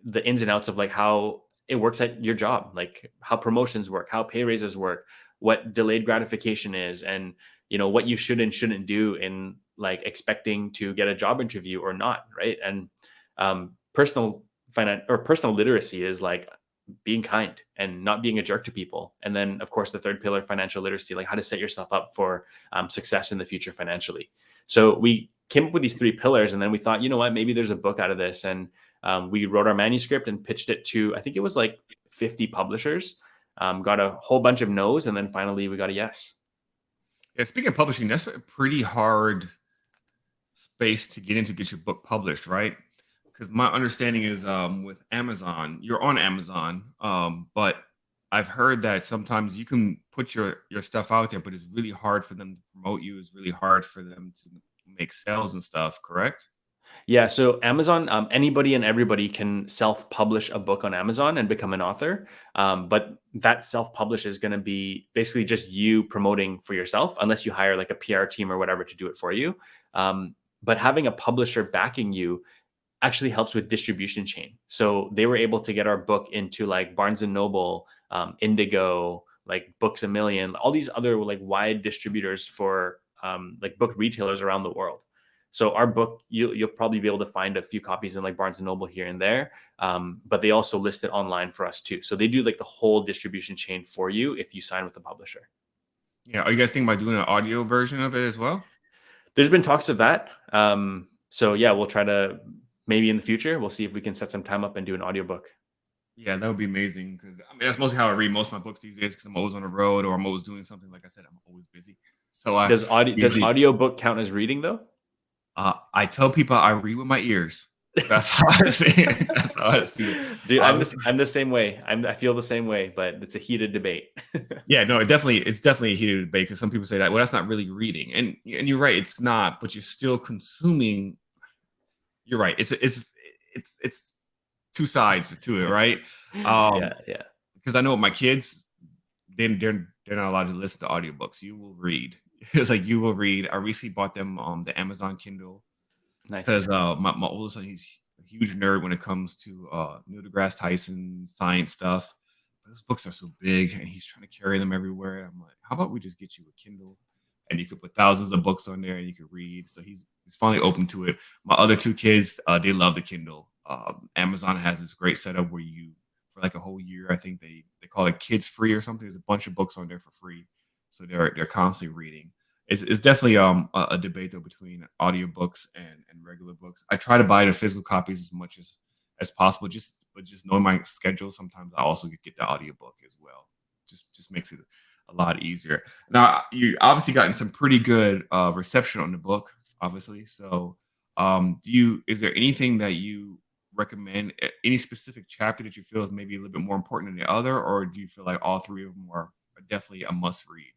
the ins and outs of like how it works at your job, like how promotions work, how pay raises work, what delayed gratification is, and what you should and shouldn't do in like expecting to get a job interview or not, right? And personal literacy is like being kind and not being a jerk to people. And then, of course, the third pillar, financial literacy, like how to set yourself up for success in the future financially. So we came up with these 3 pillars, and then we thought, you know what, maybe there's a book out of this. And we wrote our manuscript and pitched it to, I think it was like 50 publishers, got a whole bunch of no's, and then finally we got a yes. Yeah, speaking of publishing, that's a pretty hard space to get into, get your book published, right? because my understanding is with Amazon, you're on Amazon, but I've heard that sometimes you can put your stuff out there, but it's really hard for them to promote you. It's really hard for them to make sales and stuff. Correct? Yeah, so Amazon, anybody and everybody can self-publish a book on Amazon and become an author. But that self-publish is going to be basically just you promoting for yourself, unless you hire like a PR team or whatever to do it for you. But having a publisher backing you actually helps with distribution chain. So they were able to get our book into like Barnes and Noble, Indigo, like Books a Million, all these other like wide distributors for like book retailers around the world. So our book, you'll probably be able to find a few copies in like Barnes and Noble here and there, but they also list it online for us too. So they do like the whole distribution chain for you if you sign with a publisher. Yeah. Are you guys thinking about doing an audio version of it as well? There's been talks of that. So yeah, we'll try to maybe in the future, we'll see if we can set some time up and do an audiobook. Yeah, that would be amazing because I mean that's mostly how I read most of my books these days because I'm always on the road or I'm always doing something. Like I said, I'm always busy. So I Does usually audiobook count as reading though? I tell people I read with my ears. That's how I see it. That's how I see it. Dude, Um, I'm the same way. I feel the same way, but it's a heated debate. yeah, no, it's definitely a heated debate because some people say that well, that's not really reading, and you're right, it's not, but you're still consuming. You're right. It's two sides to it, right? Yeah, yeah. Because I know with my kids, they're not allowed to listen to audiobooks. You will read. It's like you will read. I recently bought them the Amazon Kindle Nice. because my oldest son, he's a huge nerd when it comes to Neil deGrasse Tyson science stuff. But those books are so big, and he's trying to carry them everywhere. I'm like, how about we just get you a Kindle, and you could put thousands of books on there, and you could read. So he's finally open to it. My other two kids, they love the Kindle. Amazon has this great setup where you for like a whole year, I think they call it kids free or something. There's a bunch of books on there for free, so they're constantly reading. It's definitely a debate though between audiobooks and regular books. I try to buy the physical copies as much as possible. Just knowing my schedule, sometimes I also get the audiobook as well. Just makes it a lot easier. Now you obviously gotten some pretty good reception on the book, obviously. So is there anything that you recommend, any specific chapter that you feel is maybe a little bit more important than the other, or do you feel like all three of them are definitely a must read?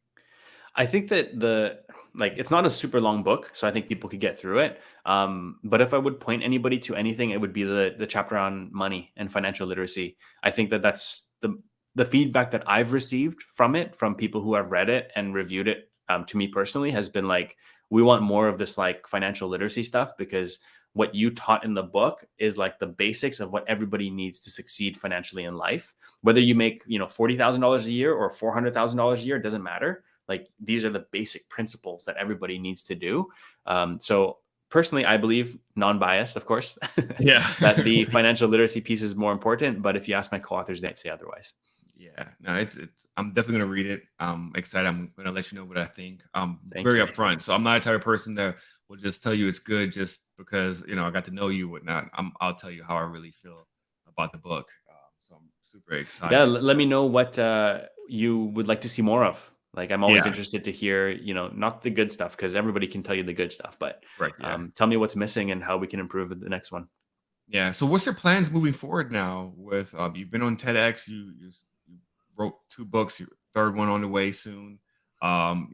I think that it's not a super long book, so I think people could get through it. But if I would point anybody to anything, it would be the chapter on money and financial literacy. I think that that's the feedback that I've received from it, from people who have read it and reviewed it, to me personally, has been like, we want more of this like financial literacy stuff, because what you taught in the book is like the basics of what everybody needs to succeed financially in life. Whether you make, $40,000 a year or $400,000 a year, it doesn't matter. Like, these are the basic principles that everybody needs to do. So personally, I believe, non-biased, of course, Yeah. that the financial literacy piece is more important. But if you ask my co-authors, they'd say otherwise. Yeah, no, it's I'm definitely gonna read it. I'm excited. I'm gonna let you know what I think. I'm Thank very you. upfront, so I'm not a type of person that will just tell you it's good just because I got to know you, whatnot. I'll tell you how I really feel about the book. So I'm super Yeah, excited. let me know what you would like to see more of. Like, I'm always Yeah, interested to hear, not the good stuff, because everybody can tell you the good stuff, but right. Yeah, tell me what's missing and how we can improve the next one. yeah. So what's your plans moving forward now? With you've been on TEDx, you wrote two books, your third one on the way soon.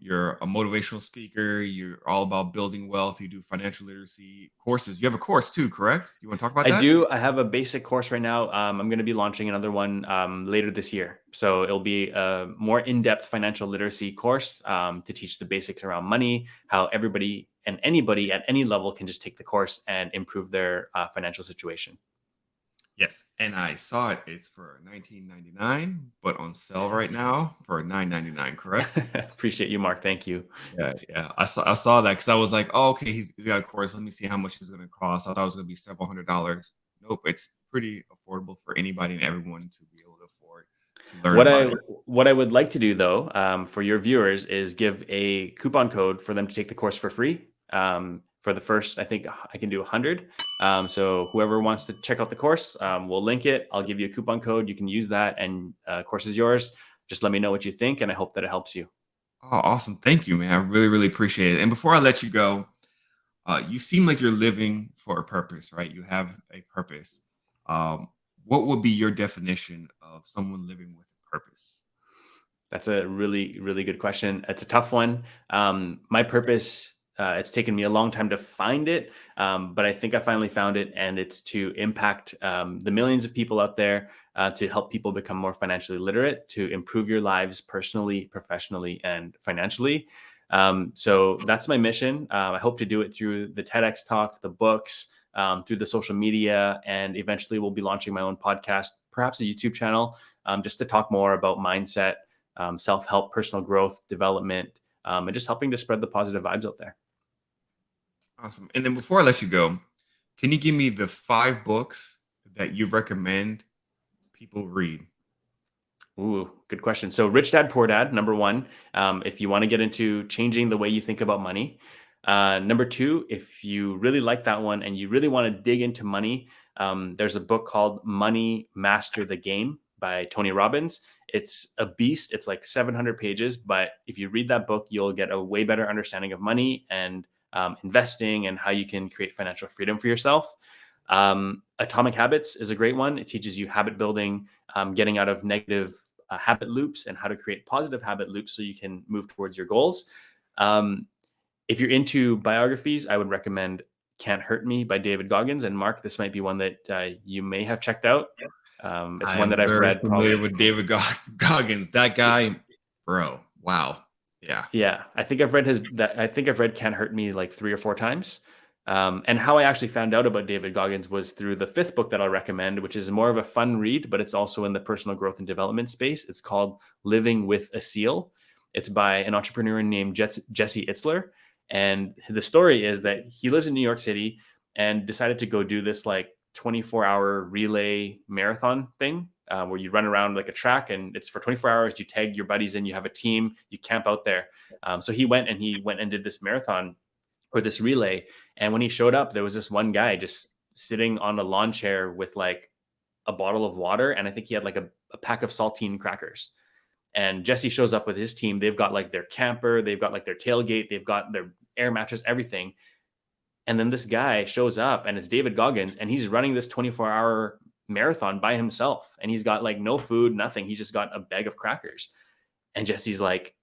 You're a motivational speaker. You're all about building wealth. You do financial literacy courses. You have a course too, correct? You want to talk about I that? do. I have a basic course right now. I'm going to be launching another one later this year. So it'll be a more in-depth financial literacy course to teach the basics around money, how everybody and anybody at any level can just take the course and improve their financial situation. Yes, and I saw it. It's for 19.99, but on sale right now for 9.99. Correct? Appreciate you, Mark. Thank you. Yeah, yeah. I saw that because I was like, oh, okay, he's got a course. Let me see how much it's going to cost. I thought it was going to be several $100s. Nope, it's pretty affordable for anybody and everyone to be able to afford to learn What about I it. what I would like to do though, for your viewers, is give a coupon code for them to take the course for free. For the first, I think I can do 100. So whoever wants to check out the course, we'll link it. I'll give you a coupon code. You can use that, and course is yours. Just let me know what you think, and I hope that it helps you. Oh, awesome. Thank you, man. I really, really appreciate it. And before I let you go, You seem like you're living for a purpose, right? You have a purpose. Um, what would be your definition of someone living with a purpose? That's a really, really good question. It's a tough one. My purpose, it's taken me a long time to find it, but I think I finally found it, and it's to impact the millions of people out there, to help people become more financially literate, to improve your lives personally, professionally, and financially. So that's my mission. I hope to do it through the TEDx talks, the books, through the social media, and eventually we'll be launching my own podcast, perhaps a YouTube channel, just to talk more about mindset, self-help, personal growth, development, and just helping to spread the positive vibes out there. Awesome. And then before I let you go, can you give me the 5 books that you recommend people read? Ooh, good question. So, Rich Dad Poor Dad, number one, if you want to get into changing the way you think about money. Number two, if you really like that one and you really want to dig into money, there's a book called Money Master the Game by Tony Robbins. It's a beast. It's like 700 pages, but if you read that book, you'll get a way better understanding of money and investing and how you can create financial freedom for yourself. Atomic Habits is a great one. It teaches you habit building, getting out of negative habit loops, and how to create positive habit loops so you can move towards your goals. Um, if you're into biographies, I would recommend Can't Hurt Me by David Goggins. And Mark, this might be one that you may have checked out. It's I one am that I've very read probably. familiar with David Goggins. That guy, bro. Wow. Yeah. Yeah, I think I've read Can't Hurt Me like 3 or 4 times. And how I actually found out about David Goggins was through the 5th book that I'll recommend, which is more of a fun read, but it's also in the personal growth and development space. It's called Living with a Seal. It's by an entrepreneur named Jesse Itzler. And the story is that he lives in New York City and decided to go do this like 24-hour relay marathon thing, where you run around like a track, and it's for 24 hours. You tag your buddies in, you have a team, you camp out there. So he went and did this marathon or this relay. And when he showed up, there was this one guy just sitting on a lawn chair with like a bottle of water. And I think he had like a pack of saltine crackers. And Jesse shows up with his team. They've got like their camper, they've got like their tailgate, they've got their air mattress, everything. And then this guy shows up, and it's David Goggins, and he's running this 24-hour marathon by himself. And he's got like no food, nothing. He's just got a bag of crackers. And Jesse's like,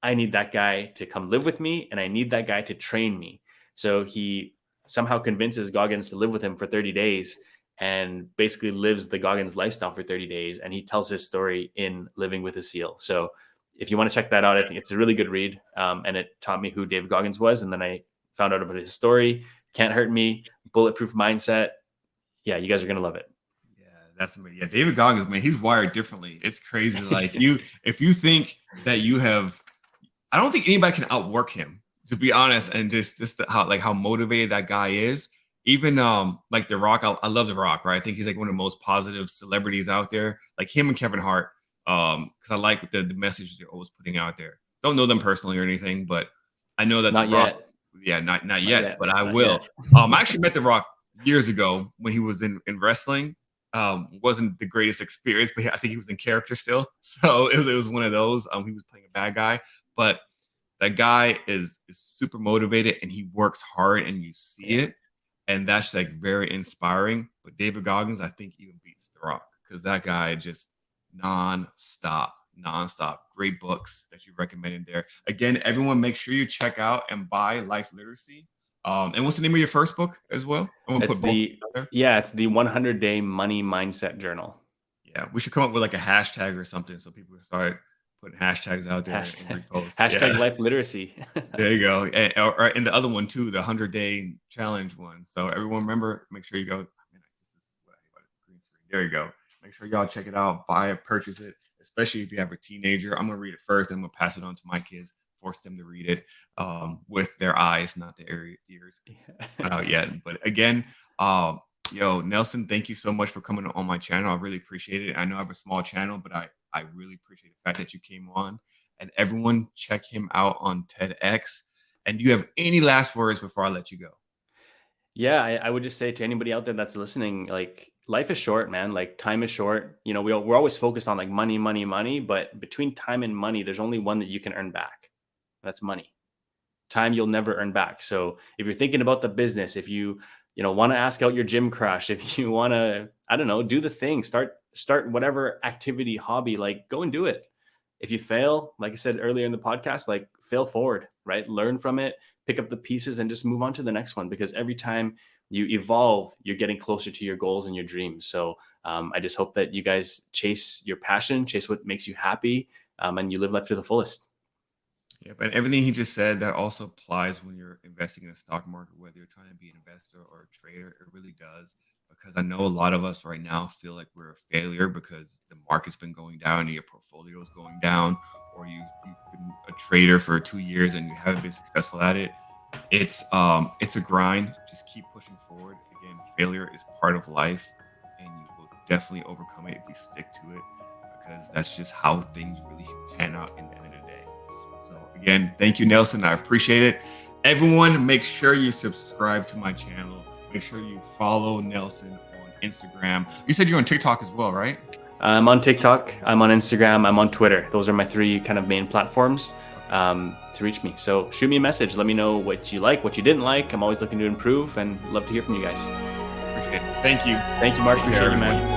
I need that guy to come live with me, and I need that guy to train me. So he somehow convinces Goggins to live with him for 30 days and basically lives the Goggins lifestyle for 30 days. And he tells his story in Living with a Seal. So if you want to check that out, I think it's a really good read. And it taught me who David Goggins was. And then I found out about his story. Can't Hurt Me, Bulletproof Mindset. Yeah, you guys are going to love it. Yeah, that's amazing. Yeah, David Goggins, man, he's wired differently. It's crazy. Like if you think that you have, I don't think anybody can outwork him, to be honest. And just how motivated that guy is. Even like The Rock, I love The Rock, right? I think he's like one of the most positive celebrities out there. Like him and Kevin Hart, because I like the message they're always putting out there. Don't know them personally or anything, but I know that Not The Rock, yet. yeah, not yet, but I Not will. yet. I actually met The Rock years ago when he was in wrestling. Wasn't the greatest experience, but I think he was in character still. So it was one of those. He was playing a bad guy, but that guy is super motivated, and he works hard, and you see it, and that's like very inspiring. But David Goggins, I think, even beats The Rock, because that guy just nonstop. Great books that you recommended there. Again, everyone, make sure you check out and buy Life Literacy. And what's the name of your first book as well? I'm gonna It's put both the there. it's the 100-day money mindset journal. Yeah, we should come up with like a hashtag or something so people can start putting hashtags out there and Hashtag, repost. Yeah, hashtag life literacy. there you go. And the other one too, the 100-day challenge one. So everyone, remember, make sure you go. Man, this is what I hate about it, green screen. There you go. Make sure y'all check it out, buy it, purchase it, especially if you have a teenager. I'm gonna read it first, and I'm gonna pass it on to my kids, force them to read it with their eyes, not their ears. It's not out yet. But again, yo, Nelson, thank you so much for coming on my channel. I really appreciate it. I know I have a small channel, but I really appreciate the fact that you came on. And everyone, check him out on TEDx. And do you have any last words before I let you go? Yeah, I would just say to anybody out there that's listening, like life is short, man. Like time is short. You know, we're always focused on like money, money, money, but between time and money, there's only one that you can earn back. That's money. time you'll never earn back. So if you're thinking about the business, if you want to ask out your gym crush, if you want to, I don't know, do the thing, start whatever activity, hobby, like go and do it. If you fail, like I said earlier in the podcast, like fail forward, right? Learn from it, pick up the pieces and just move on to the next one, because every time you evolve, you're getting closer to your goals and your dreams. So I just hope that you guys chase your passion, chase what makes you happy, and you live life to the fullest. Yeah, but everything he just said, that also applies when you're investing in the stock market, whether you're trying to be an investor or a trader. It really does. Because I know a lot of us right now feel like we're a failure because the market's been going down and your portfolio is going down, or you've been a trader for 2 years and you haven't been successful at it. It's a grind. Just keep pushing forward. Again, failure is part of life, and you will definitely overcome it if you stick to it, because that's just how things really pan out in the end of the day. So again, thank you, Nelson. I appreciate it. Everyone, make sure you subscribe to my channel. Make sure you follow Nelson on Instagram. You said you're on TikTok as well, right? I'm on TikTok, I'm on Instagram, I'm on Twitter. Those are my three kind of main platforms to reach me. So shoot me a message. Let me know what you like, what you didn't like. I'm always looking to improve and love to hear from you guys. Appreciate it. Thank you. Thank you, Mark. Appreciate you, man.